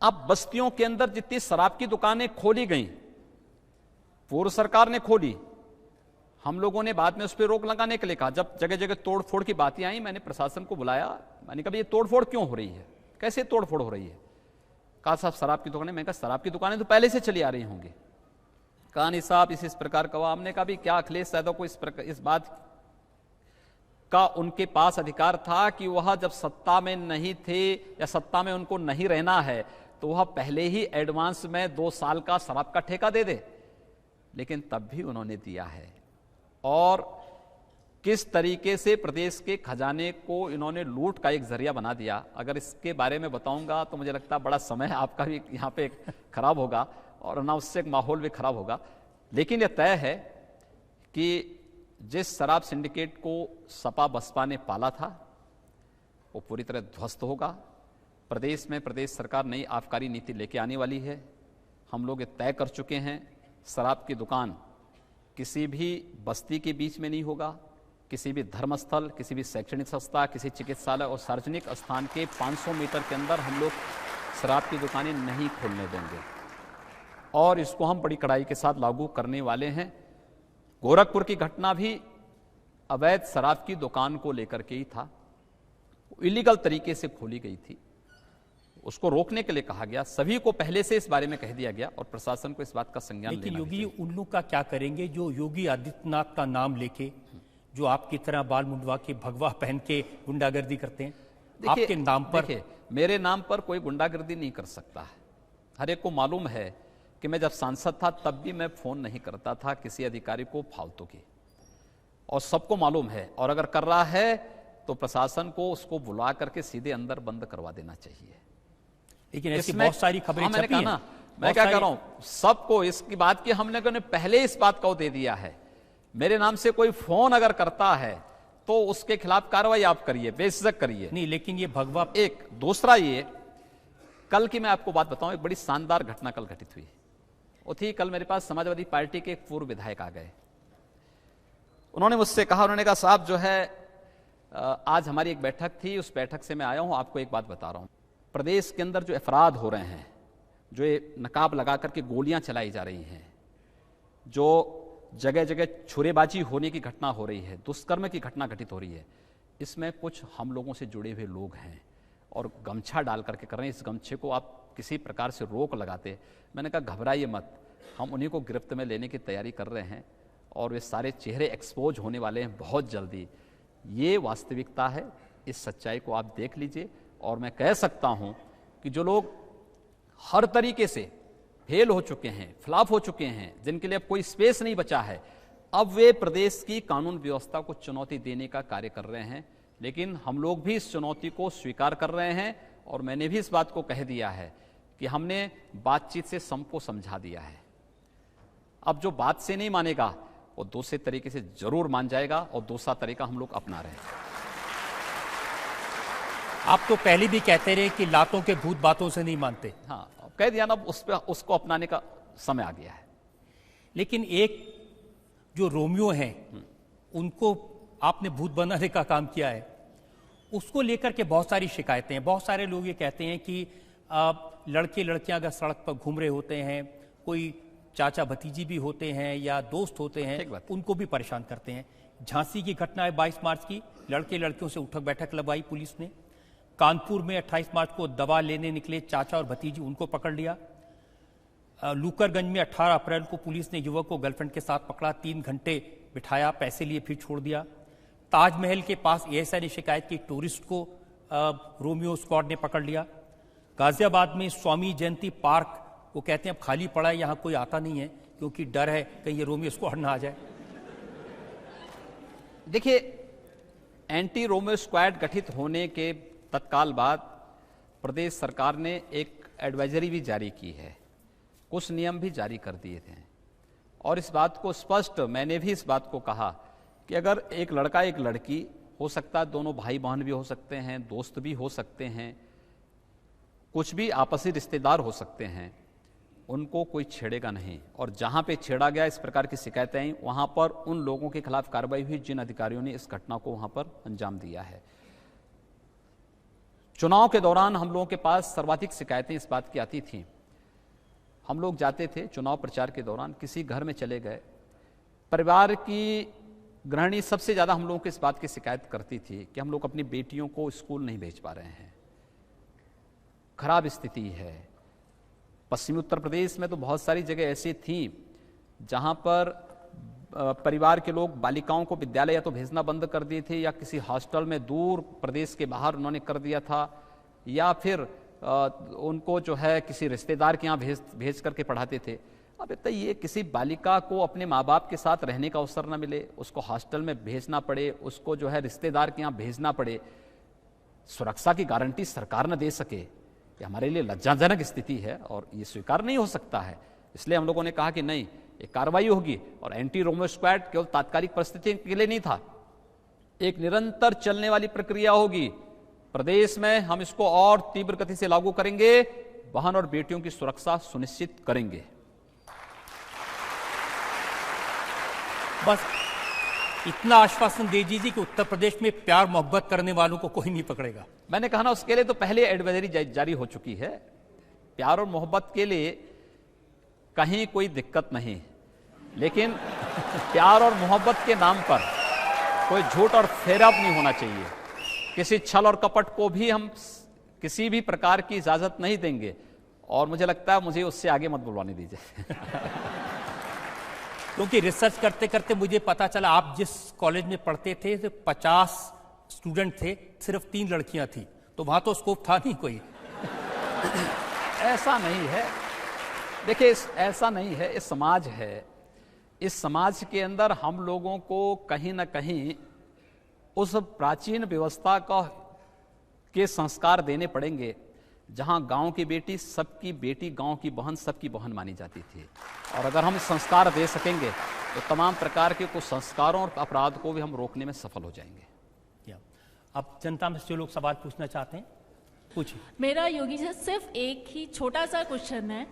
अब बस्तियों के अंदर जितनी शराब की दुकानें खोली गई, पूर्व सरकार ने खोली, हम लोगों ने बाद में उस पर रोक लगाने के लिए कहा। जब जगह जगह तोड़फोड़ की बातें आई, मैंने प्रशासन को बुलाया, मैंने कहा ये तोड़फोड़ क्यों हो रही है, कैसे तोड़फोड़ हो रही है। कहा साहब शराब की दुकानें, मैंने कहा शराब की दुकानें तो पहले से चली आ रही होंगी। कहा नहीं साहब इस प्रकार का हुआ। हमने कहा भी क्या अखिलेश यादव को इस बात का उनके पास अधिकार था कि वह जब सत्ता में नहीं थे या सत्ता में उनको नहीं रहना है तो वह पहले ही एडवांस में 2 साल का शराब का ठेका दे दे, लेकिन तब भी उन्होंने दिया है। और किस तरीके से प्रदेश के खजाने को इन्होंने लूट का एक जरिया बना दिया, अगर इसके बारे में बताऊंगा तो मुझे लगता है बड़ा समय आपका भी यहाँ पे खराब होगा और अनावश्यक माहौल भी खराब होगा। लेकिन यह तय है कि जिस शराब सिंडिकेट को सपा बसपा ने पाला था वो पूरी तरह ध्वस्त होगा। प्रदेश में प्रदेश सरकार नई आबकारी नीति लेके आने वाली है। हम लोग ये तय कर चुके हैं, शराब की दुकान किसी भी बस्ती के बीच में नहीं होगा, किसी भी धर्मस्थल, किसी भी शैक्षणिक संस्था, किसी चिकित्सालय और सार्वजनिक स्थान के 500 मीटर के अंदर हम लोग शराब की दुकानें नहीं खोलने देंगे, और इसको हम बड़ी कड़ाई के साथ लागू करने वाले हैं। गोरखपुर की घटना भी अवैध शराब की दुकान को लेकर के ही था, इलीगल तरीके से खोली गई थी, उसको रोकने के लिए कहा गया। सभी को पहले से इस बारे में कह दिया गया और प्रशासन को इस बात का संज्ञान लेना। लेकिन योगी उन लोग का क्या करेंगे जो योगी आदित्यनाथ का नाम लेके, जो आपकी तरह बाल मुंडवा के भगवा पहन के गुंडागर्दी करते हैं आपके नाम पर? देखिए, मेरे नाम पर कोई गुंडागर्दी नहीं कर सकता है। हर एक को मालूम है कि मैं जब सांसद था तब भी मैं फोन नहीं करता था किसी अधिकारी को फालतू की, और सबको मालूम है। और अगर कर रहा है तो प्रशासन को उसको बुला करके सीधे अंदर बंद करवा देना चाहिए। लेकिन ऐसी बहुत सारी खबरें छपी हैं। मैं क्या कह रहा हूं, सबको इसकी बात की हमने पहले इस बात को दे दिया है। मेरे नाम से कोई फोन अगर करता है तो उसके खिलाफ कार्रवाई आप करिए, बेझिझक करिए। नहीं, लेकिन ये भगवा एक दूसरा, ये कल की मैं आपको बात बताऊं, एक बड़ी शानदार घटना कल घटित हुई। वो थी, कल मेरे पास समाजवादी पार्टी के एक पूर्व विधायक आ गए। उन्होंने मुझसे कहा, उन्होंने कहा साहब जो है आज हमारी एक बैठक थी, उस बैठक से मैं आया हूं, आपको एक बात बता रहा हूं। प्रदेश के अंदर जो अपराध हो रहे हैं, जो ये नकाब लगा करके गोलियां चलाई जा रही हैं, जो जगह जगह छुरेबाजी होने की घटना हो रही है, दुष्कर्म की घटना घटित हो रही है, इसमें कुछ हम लोगों से जुड़े हुए लोग हैं और गमछा डाल करके कर रहे हैं। इस गमछे को आप किसी प्रकार से रोक लगाते। मैंने कहा घबराइए मत, हम उन्हीं को गिरफ्त में लेने की तैयारी कर रहे हैं और वे सारे चेहरे एक्सपोज होने वाले हैं बहुत जल्दी। ये वास्तविकता है, इस सच्चाई को आप देख लीजिए। और मैं कह सकता हूं कि जो लोग हर तरीके से फेल हो चुके हैं, फ्लॉप हो चुके हैं, जिनके लिए अब कोई स्पेस नहीं बचा है, अब वे प्रदेश की कानून व्यवस्था को चुनौती देने का कार्य कर रहे हैं। लेकिन हम लोग भी इस चुनौती को स्वीकार कर रहे हैं और मैंने भी इस बात को कह दिया है कि हमने बातचीत से सबको समझा दिया है। अब जो बात से नहीं मानेगा वो दूसरे तरीके से जरूर मान जाएगा, और दूसरा तरीका हम लोग अपना रहे हैं। आप तो पहले भी कहते रहे कि लातों के भूत बातों से नहीं मानते। हाँ, कह दिया ना, उसको अपनाने का समय आ गया है। लेकिन एक जो रोमियो हैं, उनको आपने भूत बनाने का काम किया है, उसको लेकर के बहुत सारी शिकायतें हैं। बहुत सारे लोग ये कहते हैं कि लड़के लड़कियां अगर सड़क पर घूम रहे होते हैं, कोई चाचा भतीजी भी होते हैं या दोस्त होते हैं, उनको भी परेशान करते हैं। झांसी की घटना है 22 मार्च की, लड़के लड़कियों से उठक बैठक लगवाई पुलिस ने। कानपुर में 28 मार्च को दवा लेने निकले चाचा और भतीजी, उनको पकड़ लिया। लूकरगंज में 18 अप्रैल को पुलिस ने युवक को गर्लफ्रेंड के साथ पकड़ा, 3 घंटे बिठाया, पैसे लिए, फिर छोड़ दिया। ताजमहल के पास एएसआई ने शिकायत की, टूरिस्ट को रोमियो स्क्वाड ने पकड़ लिया। गाजियाबाद में स्वामी जयंती पार्क, वो कहते हैं अब खाली पड़ा है, यहाँ कोई आता नहीं है क्योंकि डर है कहीं ये रोमियो स्क्वाड ना आ जाए। देखिए, एंटी रोमियो स्क्वाड गठित होने के तत्काल बाद प्रदेश सरकार ने एक एडवाइजरी भी जारी की है, कुछ नियम भी जारी कर दिए थे, और इस बात को स्पष्ट मैंने भी इस बात को कहा कि अगर एक लड़का एक लड़की, हो सकता है दोनों भाई बहन भी हो सकते हैं, दोस्त भी हो सकते हैं, कुछ भी आपसी रिश्तेदार हो सकते हैं, उनको कोई छेड़ेगा नहीं। और जहां पे छेड़ा गया, इस प्रकार की शिकायतें आई, वहां पर उन लोगों के खिलाफ कार्रवाई हुई जिन अधिकारियों ने इस घटना को वहां पर अंजाम दिया है। चुनाव के दौरान हम लोगों के पास सर्वाधिक शिकायतें इस बात की आती थीं। हम लोग जाते थे चुनाव प्रचार के दौरान, किसी घर में चले गए, परिवार की गृहिणी सबसे ज्यादा हम लोगों को इस बात की शिकायत करती थी कि हम लोग अपनी बेटियों को स्कूल नहीं भेज पा रहे हैं, खराब स्थिति है। पश्चिमी उत्तर प्रदेश में तो बहुत सारी जगह ऐसी थी जहां पर परिवार के लोग बालिकाओं को विद्यालय या तो भेजना बंद कर दिए थे, या किसी हॉस्टल में दूर प्रदेश के बाहर उन्होंने कर दिया था, या फिर उनको जो है किसी रिश्तेदार के यहाँ भेज करके पढ़ाते थे। अब बताइए, किसी बालिका को अपने माँ बाप के साथ रहने का अवसर न मिले, उसको हॉस्टल में भेजना पड़े, उसको जो है रिश्तेदार के यहाँ भेजना पड़े, सुरक्षा की गारंटी सरकार न दे सके, ये हमारे लिए लज्जाजनक स्थिति है और ये स्वीकार नहीं हो सकता है। इसलिए हम लोगों ने कहा कि नहीं, एक कार्रवाई होगी। और एंटी रोमियो स्क्वाड केवल तात्कालिक परिस्थिति के लिए नहीं था, एक निरंतर चलने वाली प्रक्रिया होगी। प्रदेश में हम इसको और तीव्र गति से लागू करेंगे, बहन और बेटियों की सुरक्षा सुनिश्चित करेंगे। बस इतना आश्वासन दे दीजिए कि उत्तर प्रदेश में प्यार मोहब्बत करने वालों को कोई नहीं पकड़ेगा। मैंने कहा ना, उसके लिए तो पहले एडवाइजरी जारी हो चुकी है। प्यार और मोहब्बत के लिए कहीं कोई दिक्कत नहीं, लेकिन प्यार और मोहब्बत के नाम पर कोई झूठ और फेराब नहीं होना चाहिए। किसी छल और कपट को भी हम किसी भी प्रकार की इजाजत नहीं देंगे, और मुझे लगता है मुझे उससे आगे मत बुलवाने दीजिए। क्योंकि रिसर्च करते करते मुझे पता चला, आप जिस कॉलेज में पढ़ते थे तो 50 स्टूडेंट थे, सिर्फ 3 लड़कियां थी, तो वहां तो स्कोप था नहीं कोई। ऐसा नहीं है, देखिए ऐसा नहीं है, ये समाज है। इस समाज के अंदर हम लोगों को कहीं ना कहीं उस प्राचीन व्यवस्था के संस्कार देने पड़ेंगे जहां गांव की बेटी सबकी बेटी, गांव की बहन सबकी बहन मानी जाती थी। और अगर हम संस्कार दे सकेंगे तो तमाम प्रकार के कुछ संस्कारों और अपराध को भी हम रोकने में सफल हो जाएंगे। अब जनता में जो लोग सवाल पूछना चाहते हैं पूछिए। मेरा योगी जी सिर्फ एक ही छोटा सा क्वेश्चन है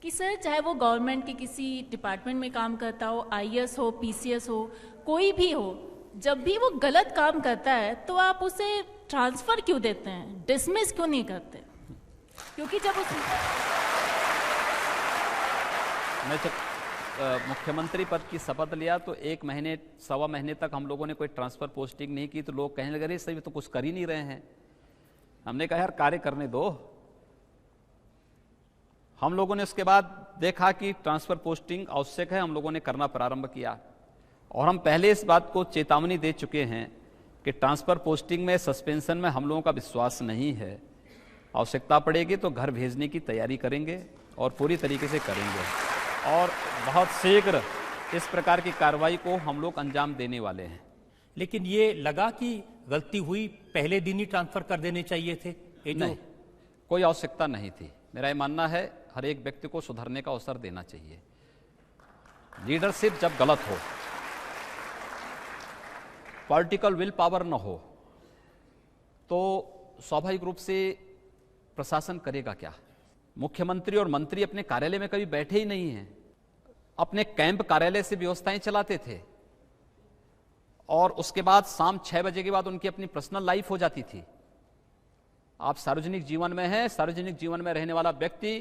कि सर, चाहे वो गवर्नमेंट के किसी डिपार्टमेंट में काम करता हो, आईएएस हो, पीसीएस हो, कोई भी हो, जब भी वो गलत काम करता है तो आप उसे ट्रांसफर क्यों देते हैं, डिसमिस क्यों नहीं करते? क्योंकि जब मैं जब मुख्यमंत्री पद की शपथ लिया तो 1 महीने 1.25 महीने तक हम लोगों ने कोई ट्रांसफर पोस्टिंग नहीं की, तो लोग कहने लगे सही तो कुछ कर ही नहीं रहे हैं। हमने कहा यार कार्य करने दो। हम लोगों ने उसके बाद देखा कि ट्रांसफर पोस्टिंग आवश्यक है, हम लोगों ने करना प्रारंभ किया, और हम पहले इस बात को चेतावनी दे चुके हैं कि ट्रांसफर पोस्टिंग में सस्पेंशन में हम लोगों का विश्वास नहीं है। आवश्यकता पड़ेगी तो घर भेजने की तैयारी करेंगे और पूरी तरीके से करेंगे, और बहुत शीघ्र इस प्रकार की कार्रवाई को हम लोग अंजाम देने वाले हैं। लेकिन ये लगा कि गलती हुई, पहले दिन ही ट्रांसफर कर देने चाहिए थे? नहीं, कोई आवश्यकता नहीं थी। मेरा ये मानना है हर एक व्यक्ति को सुधरने का अवसर देना चाहिए। लीडरशिप जब गलत हो, पॉलिटिकल विल पावर न हो, तो स्वाभाविक रूप से प्रशासन करेगा क्या? मुख्यमंत्री और मंत्री अपने कार्यालय में कभी बैठे ही नहीं हैं, अपने कैंप कार्यालय से व्यवस्थाएं चलाते थे, और उसके बाद शाम 6 बजे के बाद उनकी अपनी पर्सनल लाइफ हो जाती थी। आप सार्वजनिक जीवन में हैं, सार्वजनिक जीवन में रहने वाला व्यक्ति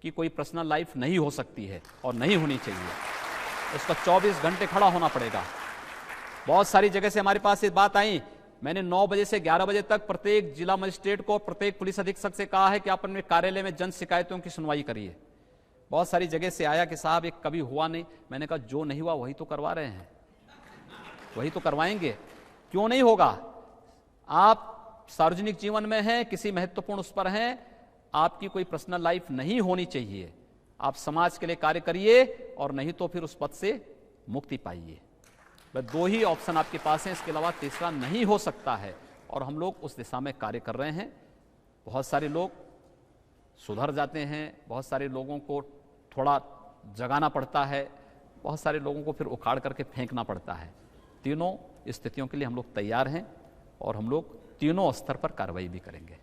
की कोई पर्सनल लाइफ नहीं हो सकती है और नहीं होनी चाहिए। उसका 24 घंटे खड़ा होना पड़ेगा। बहुत सारी जगह से हमारे पास ये बात आई, मैंने 9 बजे से 11 बजे तक प्रत्येक जिला मजिस्ट्रेट को, प्रत्येक पुलिस अधीक्षक से कहा है कि आप अपने कार्यालय में जन शिकायतों की सुनवाई करिए। बहुत सारी जगह से आया कि साहब एक कभी हुआ नहीं। मैंने कहा जो नहीं हुआ वही तो करवा रहे हैं, वही तो करवाएंगे, क्यों नहीं होगा। आप सार्वजनिक जीवन में हैं, किसी महत्वपूर्ण उस पर हैं, आपकी कोई पर्सनल लाइफ नहीं होनी चाहिए। आप समाज के लिए कार्य करिए और नहीं तो फिर उस पद से मुक्ति पाइए। बस दो ही ऑप्शन आपके पास हैं, इसके अलावा तीसरा नहीं हो सकता है और हम लोग उस दिशा में कार्य कर रहे हैं। बहुत सारे लोग सुधर जाते हैं, बहुत सारे लोगों को थोड़ा जगाना पड़ता है, बहुत सारे लोगों को फिर उखाड़ करके फेंकना पड़ता है। तीनों स्थितियों के लिए हम लोग तैयार हैं और हम लोग तीनों स्तर पर कार्रवाई भी करेंगे।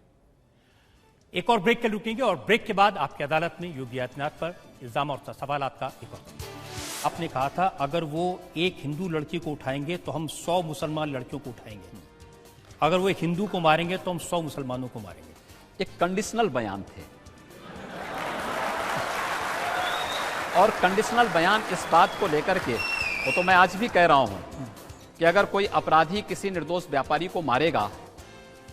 एक और ब्रेक के रुकेंगे और ब्रेक के बाद आपकी अदालत में योगी आदित्यनाथ पर इल्जाम और सवाल आपका एक और। आपने कहा था अगर वो एक हिंदू लड़की को उठाएंगे तो हम 100 मुसलमान लड़कियों को उठाएंगे, अगर वो एक हिंदू को मारेंगे तो हम 100 मुसलमानों को मारेंगे। एक कंडीशनल बयान थे और कंडीशनल बयान इस बात को लेकर के, वो तो मैं आज भी कह रहा हूं कि अगर कोई अपराधी किसी निर्दोष व्यापारी को मारेगा,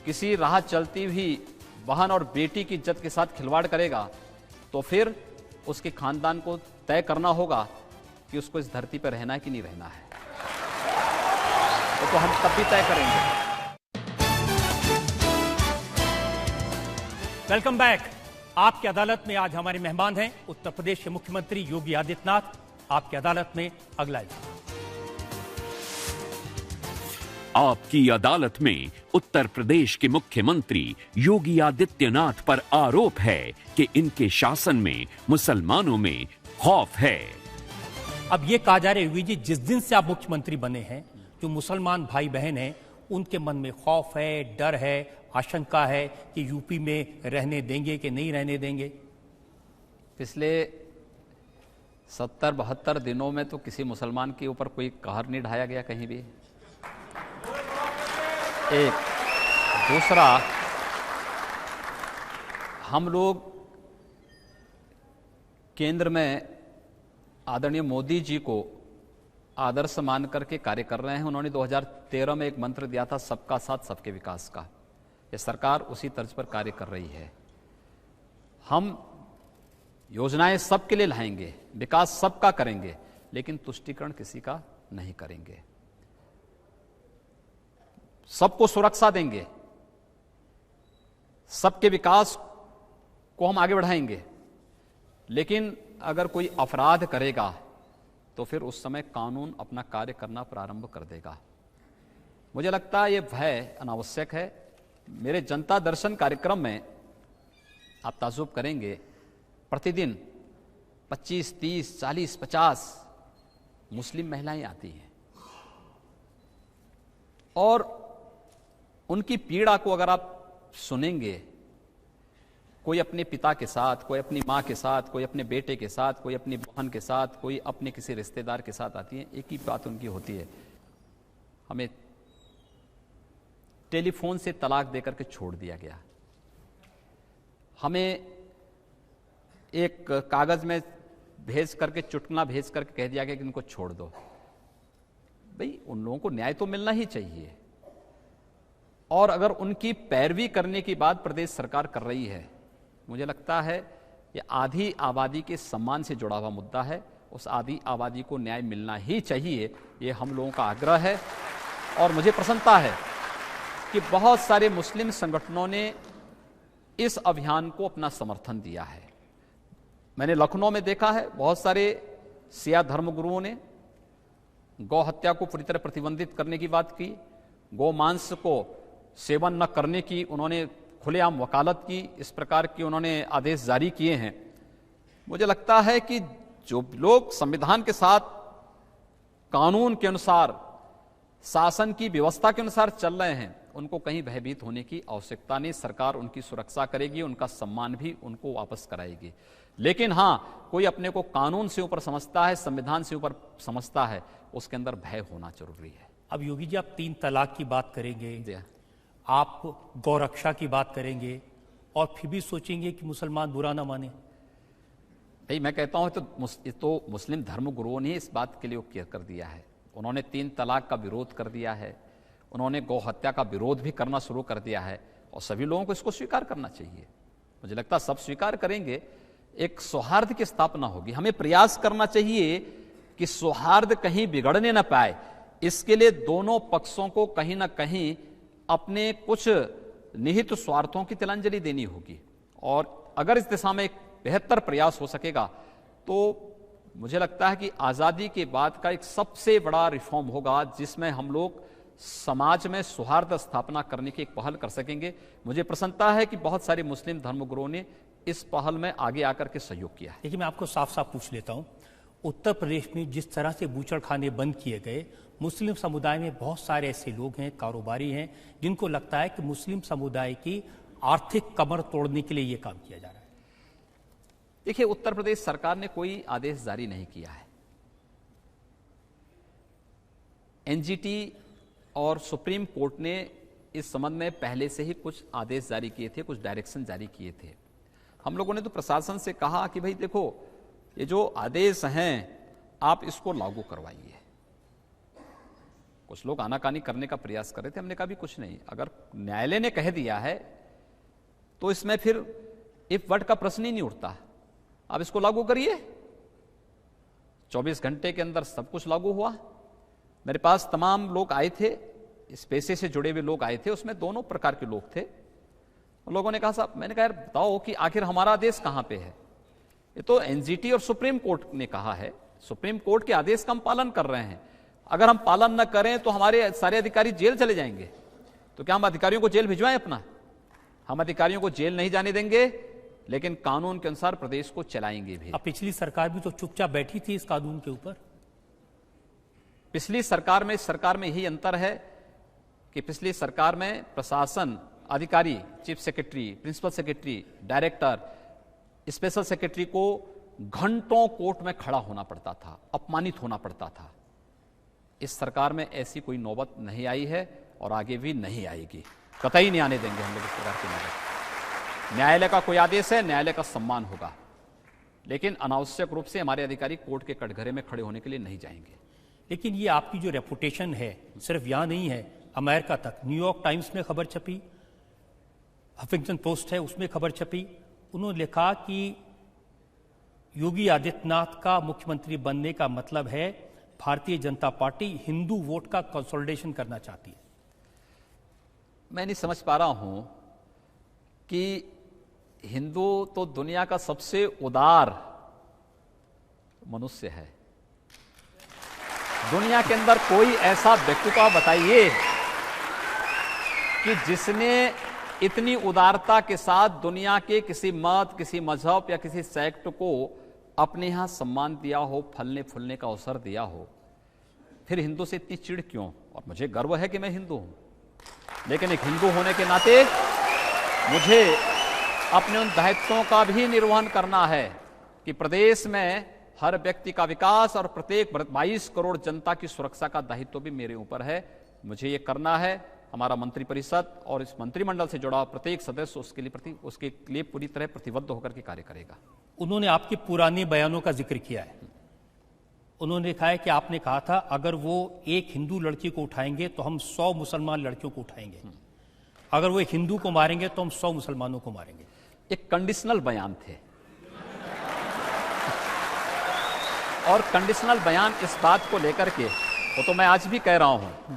किसी राह चलती हुई बहन और बेटी की इज्जत के साथ खिलवाड़ करेगा, तो फिर उसके खानदान को तय करना होगा कि उसको इस धरती पर रहना है कि नहीं रहना है। तो हम तब भी तय करेंगे। Welcome back. आपकी अदालत में आज हमारे मेहमान हैं उत्तर प्रदेश के मुख्यमंत्री योगी आदित्यनाथ। आपकी अदालत में अगला इल्जाम। आपकी अदालत में उत्तर प्रदेश के मुख्यमंत्री योगी आदित्यनाथ पर आरोप है कि इनके शासन में मुसलमानों में खौफ है। अब यह कहा जा रहा है योगी जी, जिस दिन से आप मुख्यमंत्री बने हैं, जो मुसलमान भाई बहन हैं उनके मन में खौफ है, डर है, आशंका है कि यूपी में रहने देंगे कि नहीं रहने देंगे। पिछले 70-72 दिनों में तो किसी मुसलमान के ऊपर कोई कहर नहीं ढाया गया कहीं भी। एक दूसरा, हम लोग केंद्र में आदरणीय मोदी जी को आदर्श मान करके कार्य कर रहे हैं। उन्होंने 2013 में एक मंत्र दिया था, सबका साथ सबके विकास का। ये सरकार उसी तर्ज पर कार्य कर रही है। हम योजनाएं सबके लिए लाएंगे, विकास सबका करेंगे, लेकिन तुष्टीकरण किसी का नहीं करेंगे। सबको सुरक्षा देंगे, सबके विकास को हम आगे बढ़ाएंगे, लेकिन अगर कोई अपराध करेगा तो फिर उस समय कानून अपना कार्य करना प्रारंभ कर देगा। मुझे लगता है ये भय अनावश्यक है। मेरे जनता दर्शन कार्यक्रम में आप ताज्जुब करेंगे, प्रतिदिन 25, 30, 40, 50 मुस्लिम महिलाएं आती हैं और उनकी पीड़ा को अगर आप सुनेंगे, कोई अपने पिता के साथ, कोई अपनी माँ के साथ, कोई अपने बेटे के साथ, कोई अपनी बहन के साथ, कोई अपने किसी रिश्तेदार के साथ आती है, एक ही बात उनकी होती है, हमें टेलीफोन से तलाक देकर के छोड़ दिया गया, हमें एक कागज में भेज करके, चुटकुला भेज करके कह दिया गया कि इनको छोड़ दो। भाई उन लोगों को न्याय तो मिलना ही चाहिए, और अगर उनकी पैरवी करने की बात प्रदेश सरकार कर रही है, मुझे लगता है ये आधी आबादी के सम्मान से जुड़ा हुआ मुद्दा है। उस आधी आबादी को न्याय मिलना ही चाहिए, ये हम लोगों का आग्रह है। और मुझे प्रसन्नता है कि बहुत सारे मुस्लिम संगठनों ने इस अभियान को अपना समर्थन दिया है। मैंने लखनऊ में देखा है, बहुत सारे सिया धर्मगुरुओं ने गौ हत्या को पूरी तरह प्रतिबंधित करने की बात की, गौ मांस को सेवन न करने की उन्होंने खुलेआम वकालत की, इस प्रकार के उन्होंने आदेश जारी किए हैं। मुझे लगता है कि जो लोग संविधान के साथ, कानून के अनुसार, शासन की व्यवस्था के अनुसार चल रहे हैं, उनको कहीं भयभीत होने की आवश्यकता नहीं। सरकार उनकी सुरक्षा करेगी, उनका सम्मान भी उनको वापस कराएगी। लेकिन हां, कोई अपने को कानून से ऊपर समझता है, संविधान से ऊपर समझता है, उसके अंदर भय होना जरूरी है। अब योगी जी, आप 3 तलाक की बात करेंगे, जी, आप गौरक्षा की बात करेंगे, और फिर भी सोचेंगे कि मुसलमान बुरा ना माने। भाई मैं कहता हूं तो मुस्लिम धर्मगुरुओं ने इस बात के लिए कर दिया है। उन्होंने 3 तलाक का विरोध कर दिया है, उन्होंने गौ हत्या का विरोध भी करना शुरू कर दिया है, और सभी लोगों को इसको स्वीकार करना चाहिए। मुझे लगता है सब स्वीकार करेंगे एक सौहार्द की स्थापना होगी। हमें प्रयास करना चाहिए कि सौहार्द कहीं बिगड़ने ना पाए। इसके लिए दोनों पक्षों को कहीं ना कहीं अपने कुछ निहित स्वार्थों की तिलांजलि देनी होगी, और अगर इस दिशा में एक बेहतर प्रयास हो सकेगा तो मुझे लगता है कि आज़ादी के बाद का एक सबसे बड़ा रिफॉर्म होगा जिसमें हम लोग समाज में सौहार्द स्थापना करने की एक पहल कर सकेंगे। मुझे प्रसन्नता है कि बहुत सारे मुस्लिम धर्मगुरुओं ने इस पहल में आगे आकर के सहयोग किया है। देखिए, मैं आपको साफ साफ पूछ लेता हूं, उत्तर प्रदेश में जिस तरह से बूचड़खाने बंद किए गए, मुस्लिम समुदाय में बहुत सारे ऐसे लोग हैं, कारोबारी हैं, जिनको लगता है कि मुस्लिम समुदाय की आर्थिक कमर तोड़ने के लिए यह काम किया जा रहा है। देखिए, उत्तर प्रदेश सरकार ने कोई आदेश जारी नहीं किया है। एनजीटी और सुप्रीम कोर्ट ने इस संबंध में पहले से ही कुछ आदेश जारी किए थे, कुछ डायरेक्शन जारी किए थे। हम लोगों ने तो प्रशासन से कहा कि भाई देखो, ये जो आदेश हैं आप इसको लागू करवाइए। कुछ लोग आनाकानी करने का प्रयास कर रहे थे, हमने कहा भी कुछ नहीं, अगर न्यायालय ने कह दिया है तो इसमें फिर इफ वट का प्रश्न ही नहीं उठता। आप इसको लागू करिए। 24 घंटे के अंदर सब कुछ लागू हुआ। मेरे पास तमाम लोग आए थे, इस पेशे से जुड़े हुए लोग आए थे, उसमें दोनों प्रकार के लोग थे। लोगों ने कहा साहब, मैंने कहा यार बताओ कि आखिर हमारा आदेश कहां पे है? ये तो एनजीटी और सुप्रीम कोर्ट ने कहा है, सुप्रीम कोर्ट के आदेश का हम पालन कर रहे हैं। अगर हम पालन न करें तो हमारे सारे अधिकारी जेल चले जाएंगे। तो क्या हम अधिकारियों को जेल भिजवाएं अपना? हम अधिकारियों को जेल नहीं जाने देंगे, लेकिन कानून के अनुसार प्रदेश को चलाएंगे भी। अब पिछली सरकार भी तो चुपचाप बैठी थी इस कानून के ऊपर। पिछली सरकार में इस सरकार में यही अंतर है कि पिछली सरकार में प्रशासन, अधिकारी, chief secretary, principal secretary, director, special secretary को घंटों कोर्ट में खड़ा होना पड़ता था, अपमानित होना पड़ता था। इस सरकार में ऐसी कोई नौबत नहीं आई है और आगे भी नहीं आएगी, कतई नहीं आने देंगे हम लोग इस प्रकार की नौबत। न्यायालय का कोई आदेश है, न्यायालय का सम्मान होगा, लेकिन अनावश्यक रूप से हमारे अधिकारी कोर्ट के कटघरे में खड़े होने के लिए नहीं जाएंगे। लेकिन ये आपकी जो रेपुटेशन है सिर्फ यहां नहीं है, अमेरिका तक, न्यूयॉर्क टाइम्स में खबर छपी, हफिंगटन पोस्ट है उसमें खबर छपी। उन्होंने लिखा कि योगी आदित्यनाथ का मुख्यमंत्री बनने का मतलब है भारतीय जनता पार्टी हिंदू वोट का कंसोलिडेशन करना चाहती है। मैं नहीं समझ पा रहा हूं कि हिंदू तो दुनिया का सबसे उदार मनुष्य है। दुनिया के अंदर कोई ऐसा व्यक्तित्व बताइए कि जिसने इतनी उदारता के साथ दुनिया के किसी मत, किसी मजहब या किसी सेक्ट को अपने यहां सम्मान दिया हो, फलने फूलने का अवसर दिया हो। फिर हिंदू से इतनी चिढ़ क्यों? और मुझे गर्व है कि मैं हिंदू हूं, लेकिन एक हिंदू होने के नाते मुझे अपने उन दायित्वों का भी निर्वहन करना है कि प्रदेश में हर व्यक्ति का विकास और प्रत्येक 22 करोड़ जनता की सुरक्षा का दायित्व भी मेरे ऊपर है। मुझे ये करना है। हमारा मंत्रिपरिषद और इस मंत्रिमंडल से जुड़ा प्रत्येक सदस्य उसके लिए पूरी तरह प्रतिबद्ध होकर के कार्य करेगा। उन्होंने आपके पुराने बयानों का जिक्र किया है। उन्होंने लिखा है कि आपने कहा था अगर वो एक हिंदू लड़की को उठाएंगे तो हम 100 मुसलमान लड़कियों को उठाएंगे, अगर वो एक हिंदू को मारेंगे तो हम 100 मुसलमानों को मारेंगे। एक कंडीशनल बयान थे और कंडीशनल बयान इस बात को लेकर के, वो तो मैं आज भी कह रहा हूं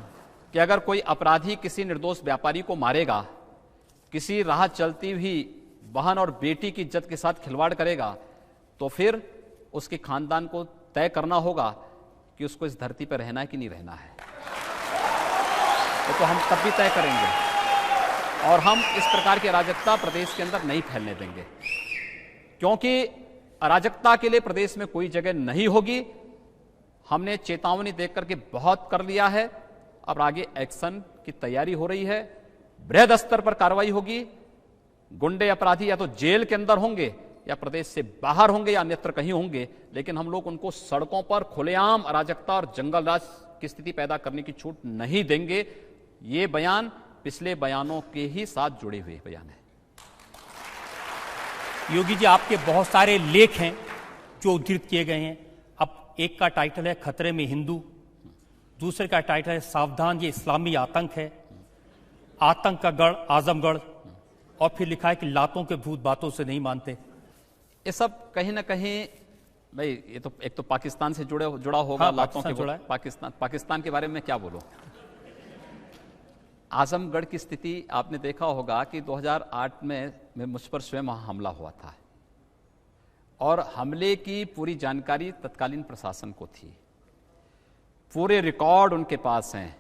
कि अगर कोई अपराधी किसी निर्दोष व्यापारी को मारेगा, किसी राह चलती हुई बहन और बेटी की इज्जत के साथ खिलवाड़ करेगा, तो फिर उसके खानदान को तय करना होगा कि उसको इस धरती पर रहना है कि नहीं रहना है। तो हम तब भी तय करेंगे और हम इस प्रकार की अराजकता प्रदेश के अंदर नहीं फैलने देंगे, क्योंकि अराजकता के लिए प्रदेश में कोई जगह नहीं होगी। हमने चेतावनी देख करके बहुत कर लिया है, अब आगे एक्शन की तैयारी हो रही है। बृहद स्तर पर कार्रवाई होगी। गुंडे अपराधी या तो जेल के अंदर होंगे या प्रदेश से बाहर होंगे या अन्यत्र कहीं होंगे, लेकिन हम लोग उनको सड़कों पर खुलेआम अराजकता और जंगल राज की स्थिति पैदा करने की छूट नहीं देंगे। ये बयान पिछले बयानों के ही साथ जुड़े हुए बयान है। योगी जी, आपके बहुत सारे लेख हैं जो उद्धृत किए गए हैं। अब एक का टाइटल है खतरे में हिंदू, दूसरे का टाइटल है सावधान ये इस्लामी आतंक है, आतंक का गढ़ आजमगढ़, और फिर लिखा है कि लातों के भूत बातों से नहीं मानते। ये सब कहीं ना कहीं भाई, ये तो एक तो पाकिस्तान से जुड़ा होगा। हाँ, लातों के जुड़ा है। पाकिस्तान के बारे में क्या बोलो। आजमगढ़ की स्थिति आपने देखा होगा कि 2008 में मुझ पर स्वयं हमला हुआ था और हमले की पूरी जानकारी तत्कालीन प्रशासन को थी। पूरे रिकॉर्ड उनके पास हैं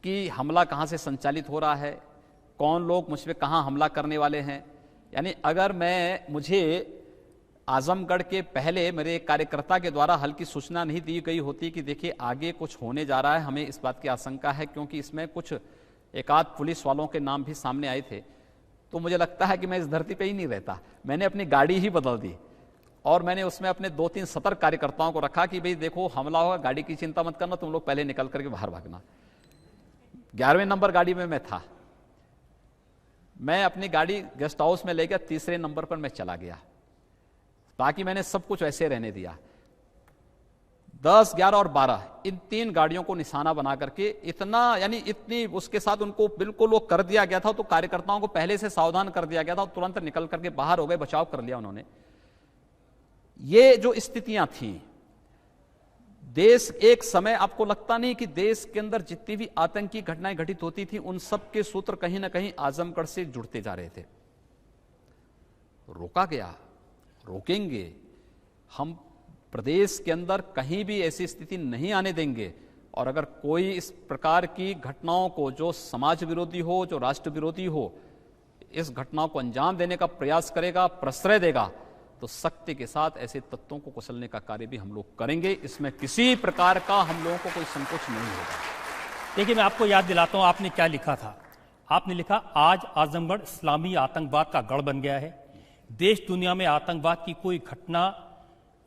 कि हमला कहाँ से संचालित हो रहा है, कौन लोग मुझ पे कहाँ हमला करने वाले हैं। यानी अगर मुझे आजमगढ़ के पहले मेरे एक कार्यकर्ता के द्वारा हल्की सूचना नहीं दी गई होती कि देखिए आगे कुछ होने जा रहा है, हमें इस बात की आशंका है, क्योंकि इसमें कुछ एक आध पुलिस वालों के नाम भी सामने आए थे, तो मुझे लगता है कि मैं इस धरती पे ही नहीं रहता। मैंने अपनी गाड़ी ही बदल दी और मैंने उसमें अपने 2-3 सतर्क कार्यकर्ताओं को रखा कि भाई देखो हमला होगा, गाड़ी की चिंता मत करना, तुम लोग पहले निकल करके बाहर भागना। 11वें नंबर गाड़ी में मैं था। मैं अपनी गाड़ी गेस्ट हाउस में ले गया, 3रे नंबर पर मैं चला गया। बाकी मैंने सब कुछ ऐसे रहने दिया। 10, 11 और 12 इन 3 गाड़ियों को निशाना बना करके इतनी उसके साथ उनको बिल्कुल वो कर दिया गया था। तो कार्यकर्ताओं को पहले से सावधान कर दिया गया था, तुरंत निकल करके बाहर हो गए, बचाव कर लिया उन्होंने। ये जो स्थितियां थी, देश एक समय, आपको लगता नहीं कि देश के अंदर जितनी भी आतंकी घटनाएं घटित होती थी उन सब के सूत्र कहीं ना कहीं आजमगढ़ से जुड़ते जा रहे थे। रोका गया, रोकेंगे, हम प्रदेश के अंदर कहीं भी ऐसी स्थिति नहीं आने देंगे। और अगर कोई इस प्रकार की घटनाओं को, जो समाज विरोधी हो, जो राष्ट्र विरोधी हो, इस घटनाओं को अंजाम देने का प्रयास करेगा, प्रश्रय देगा, तो सख्ती के साथ ऐसे तत्वों को कुचलने का कार्य भी हम लोग करेंगे। इसमें किसी प्रकार का हम लोगों को कोई संकोच नहीं होगा। देखिए, मैं आपको याद दिलाता हूं आपने क्या लिखा था। आपने लिखा, आज आजमगढ़ इस्लामी आतंकवाद का गढ़ बन गया है। देश दुनिया में आतंकवाद की कोई घटना,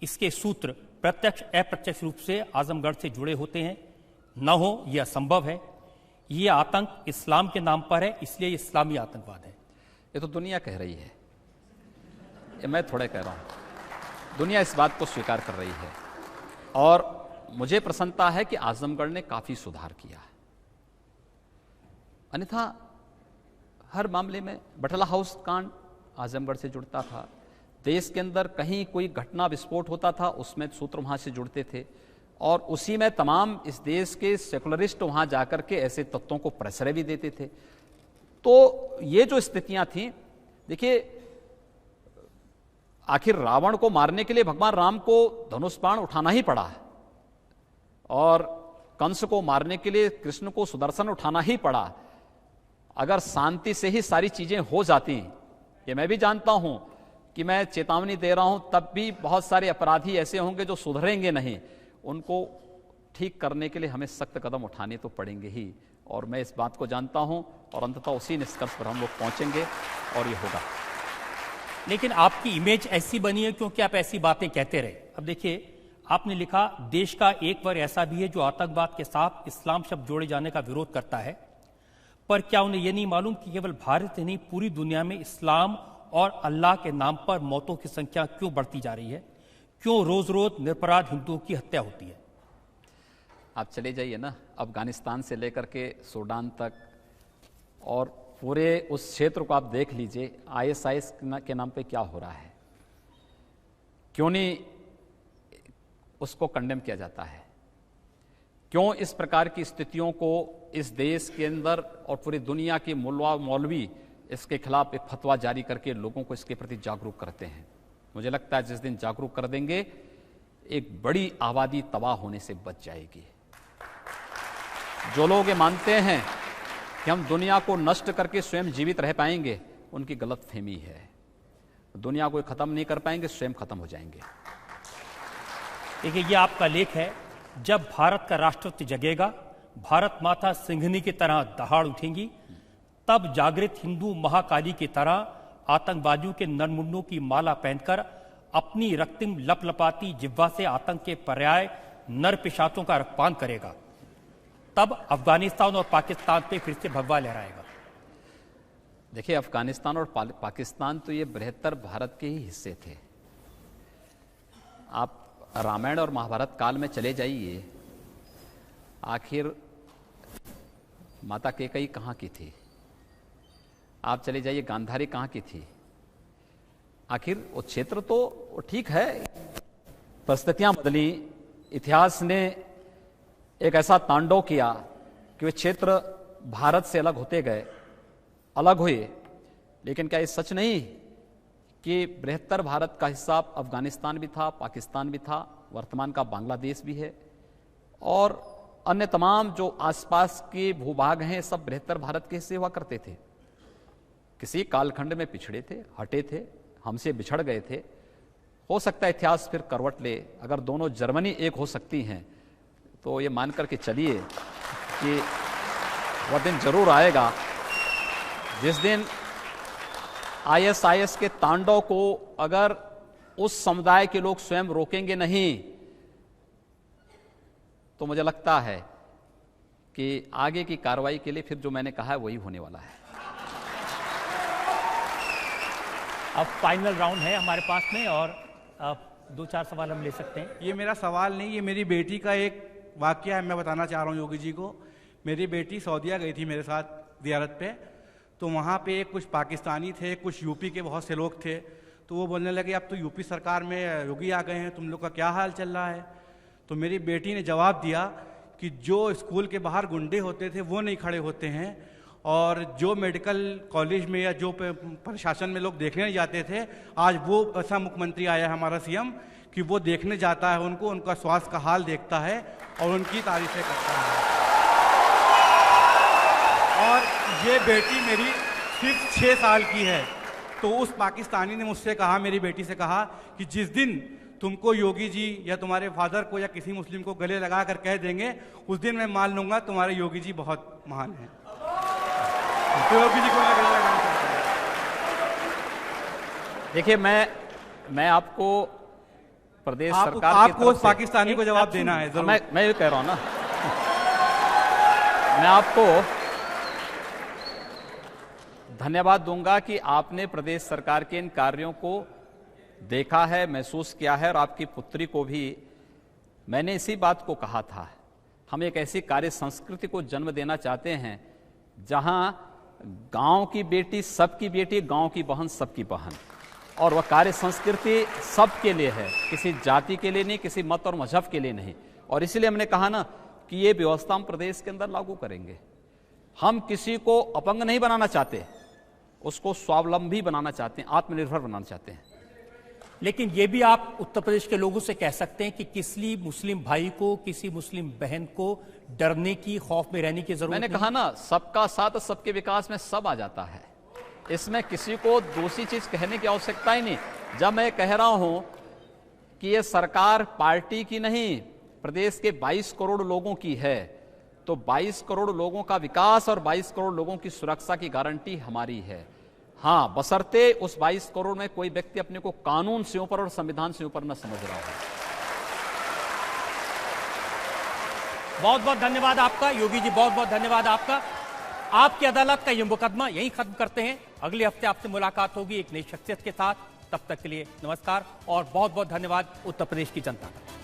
इसके सूत्र प्रत्यक्ष अप्रत्यक्ष रूप से आजमगढ़ से जुड़े होते हैं। न हो यह असंभव है। यह आतंक इस्लाम के नाम पर है, इसलिए इस्लामी आतंकवाद है। ये तो दुनिया कह रही है, ये मैं थोड़े कह रहा हूं। दुनिया इस बात को स्वीकार कर रही है और मुझे प्रसन्नता है कि आजमगढ़ ने काफी सुधार किया। अन्यथा हर मामले में बटला हाउस कांड आजमगढ़ से जुड़ता था। देश के अंदर कहीं कोई घटना विस्फोट होता था, उसमें सूत्र वहां से जुड़ते थे और उसी में तमाम इस देश के सेकुलरिस्ट वहां जाकर के ऐसे तत्वों को प्रश्रय भी देते थे। तो ये जो स्थितियां थी, देखिए, आखिर रावण को मारने के लिए भगवान राम को धनुष बाण उठाना ही पड़ा और कंस को मारने के लिए कृष्ण को सुदर्शन उठाना ही पड़ा। अगर शांति से ही सारी चीजें हो जाती, ये मैं भी जानता हूं कि मैं चेतावनी दे रहा हूं, तब भी बहुत सारे अपराधी ऐसे होंगे जो सुधरेंगे नहीं। उनको ठीक करने के लिए हमें सख्त कदम उठाने तो पड़ेंगे ही, और मैं इस बात को जानता हूं और अंततः उसी निष्कर्ष पर हम लोग पहुंचेंगे और ये होगा। लेकिन आपकी इमेज ऐसी बनी है क्योंकि आप ऐसी बातें कहते रहे। अब देखिए, आपने लिखा, देश का एक वर्ग ऐसा भी है जो आतंकवाद के साथ इस्लाम शब्द जोड़े जाने का विरोध करता है, पर क्या उन्हें यह नहीं मालूम कि केवल भारत ही नहीं, पूरी दुनिया में इस्लाम और अल्लाह के नाम पर मौतों की संख्या क्यों बढ़ती जा रही है? क्यों रोज रोज निरपराध हिंदुओं की हत्या होती है? आप चले जाइए ना, अफगानिस्तान से लेकर के सूडान तक और पूरे उस क्षेत्र को आप देख लीजिए, ISIS के नाम पे क्या हो रहा है। क्यों नहीं उसको कंडेम किया जाता है? क्यों इस प्रकार की स्थितियों को इस देश के अंदर और पूरी दुनिया के मौलवी इसके खिलाफ एक फतवा जारी करके लोगों को इसके प्रति जागरूक करते हैं? मुझे लगता है जिस दिन जागरूक कर देंगे, एक बड़ी आबादी तबाह होने से बच जाएगी। जो लोग ये मानते हैं कि हम दुनिया को नष्ट करके स्वयं जीवित रह पाएंगे, उनकी गलतफहमी है। दुनिया को खत्म नहीं कर पाएंगे, स्वयं खत्म हो जाएंगे। देखिए, ये आपका लेख है, जब भारत का राष्ट्रत्व जगेगा, भारत माता सिंघनी की तरह दहाड़ उठेंगी, तब जागृत हिंदू महाकाली की तरह आतंकवादियों के नरमुंडों की माला पहनकर अपनी रक्तिम लपलपाती जिह्वा से आतंक के पर्याय नर पिशाचों का रक्तपान करेगा। तब अफगानिस्तान और पाकिस्तान पे फिर से भगवा लहराएगा। देखिए, अफगानिस्तान और पाकिस्तान तो ये बृहत्तर भारत के ही हिस्से थे। आप रामायण और महाभारत काल में चले जाइए, आखिर माता कैकेयी कहाँ की थी? आप चले जाइए, गांधारी कहाँ की थी? आखिर वो क्षेत्र तो ठीक है, परिस्थितियां बदली, इतिहास ने एक ऐसा तांडव किया कि वे क्षेत्र भारत से अलग होते गए, अलग हुए। लेकिन क्या ये सच नहीं कि बृहत्तर भारत का हिस्सा अफगानिस्तान भी था, पाकिस्तान भी था, वर्तमान का बांग्लादेश भी है, और अन्य तमाम जो आसपास के भूभाग हैं सब बृहत्तर भारत के हिस्से हुआ करते थे। किसी कालखंड में पिछड़े थे, हटे थे, हमसे बिछड़ गए थे। हो सकता है इतिहास फिर करवट ले। अगर दोनों जर्मनी एक हो सकती हैं तो ये मान करके चलिए कि वह दिन जरूर आएगा जिस दिन आईएसआईएस के तांडव को अगर उस समुदाय के लोग स्वयं रोकेंगे नहीं तो मुझे लगता है कि आगे की कार्रवाई के लिए फिर जो मैंने कहा है वही होने वाला है। अब फाइनल राउंड है हमारे पास में और अब 2-4 सवाल हम ले सकते हैं। ये मेरा सवाल नहीं, ये मेरी बेटी का एक वाकया है, मैं बताना चाह रहा हूँ योगी जी को। मेरी बेटी सऊदीया गई थी मेरे साथ ज़ियारत पे, तो वहाँ पे कुछ पाकिस्तानी थे, कुछ यूपी के बहुत से लोग थे, तो वो बोलने लगे अब तो यूपी सरकार में योगी आ गए हैं, तुम लोग का क्या हाल चल रहा है। तो मेरी बेटी ने जवाब दिया कि जो स्कूल के बाहर गुंडे होते थे वो नहीं खड़े होते हैं, और जो मेडिकल कॉलेज में या जो प्रशासन में लोग देखने जाते थे, आज वो ऐसा मुख्यमंत्री आया है हमारा सीएम कि वो देखने जाता है उनको, उनका स्वास्थ्य का हाल देखता है और उनकी तारीफें करता है। और ये बेटी मेरी सिर्फ 6 साल की है। तो उस पाकिस्तानी ने मुझसे कहा, मेरी बेटी से कहा कि जिस दिन तुमको योगी जी या तुम्हारे फादर को या किसी मुस्लिम को गले लगा कर कह देंगे, उस दिन मैं मान लूंगा तुम्हारे योगी जी बहुत महान हैं। तो योगी जी को मैं गले लगाना चाहता हूं। देखिए, मैं आपको प्रदेश सरकार आपको उस पाकिस्तानी को जवाब देना है। मैं ये कह रहा हूं ना, मैं आपको धन्यवाद दूंगा कि आपने प्रदेश सरकार के इन कार्यों को देखा है, महसूस किया है, और आपकी पुत्री को भी मैंने इसी बात को कहा था। हम एक ऐसी कार्य संस्कृति को जन्म देना चाहते हैं जहां गांव की बेटी सबकी बेटी, गांव की बहन सबकी बहन, और वह कार्य संस्कृति सबके लिए है, किसी जाति के लिए नहीं, किसी मत और मजहब के लिए नहीं। और इसलिए हमने कहा ना कि ये व्यवस्था हम प्रदेश के अंदर लागू करेंगे। हम किसी को अपंग नहीं बनाना चाहते, उसको स्वावलंबी बनाना चाहते हैं, आत्मनिर्भर बनाना चाहते हैं। लेकिन ये भी आप उत्तर प्रदेश के लोगों से कह सकते हैं कि किसी मुस्लिम भाई को, किसी मुस्लिम बहन को डरने की, खौफ में रहने की जरूरत नहीं। मैंने कहा ना, सबका साथ सबके विकास में सब आ जाता है, इसमें किसी को दूसरी चीज कहने की आवश्यकता ही नहीं। जब मैं कह रहा हूं कि यह सरकार पार्टी की नहीं, प्रदेश के 22 करोड़ लोगों की है, तो 22 करोड़ लोगों का विकास और 22 करोड़ लोगों की सुरक्षा की गारंटी हमारी है। हाँ, बशर्ते उस 22 करोड़ में कोई व्यक्ति अपने को कानून से ऊपर और संविधान से ऊपर न समझ रहा है। बहुत बहुत धन्यवाद आपका योगी जी, बहुत बहुत धन्यवाद आपका। आपकी अदालत का यह मुकदमा यहीं खत्म करते हैं। अगले हफ्ते आपसे मुलाकात होगी एक नई शख्सियत के साथ। तब तक के लिए नमस्कार और बहुत बहुत धन्यवाद उत्तर प्रदेश की जनता का।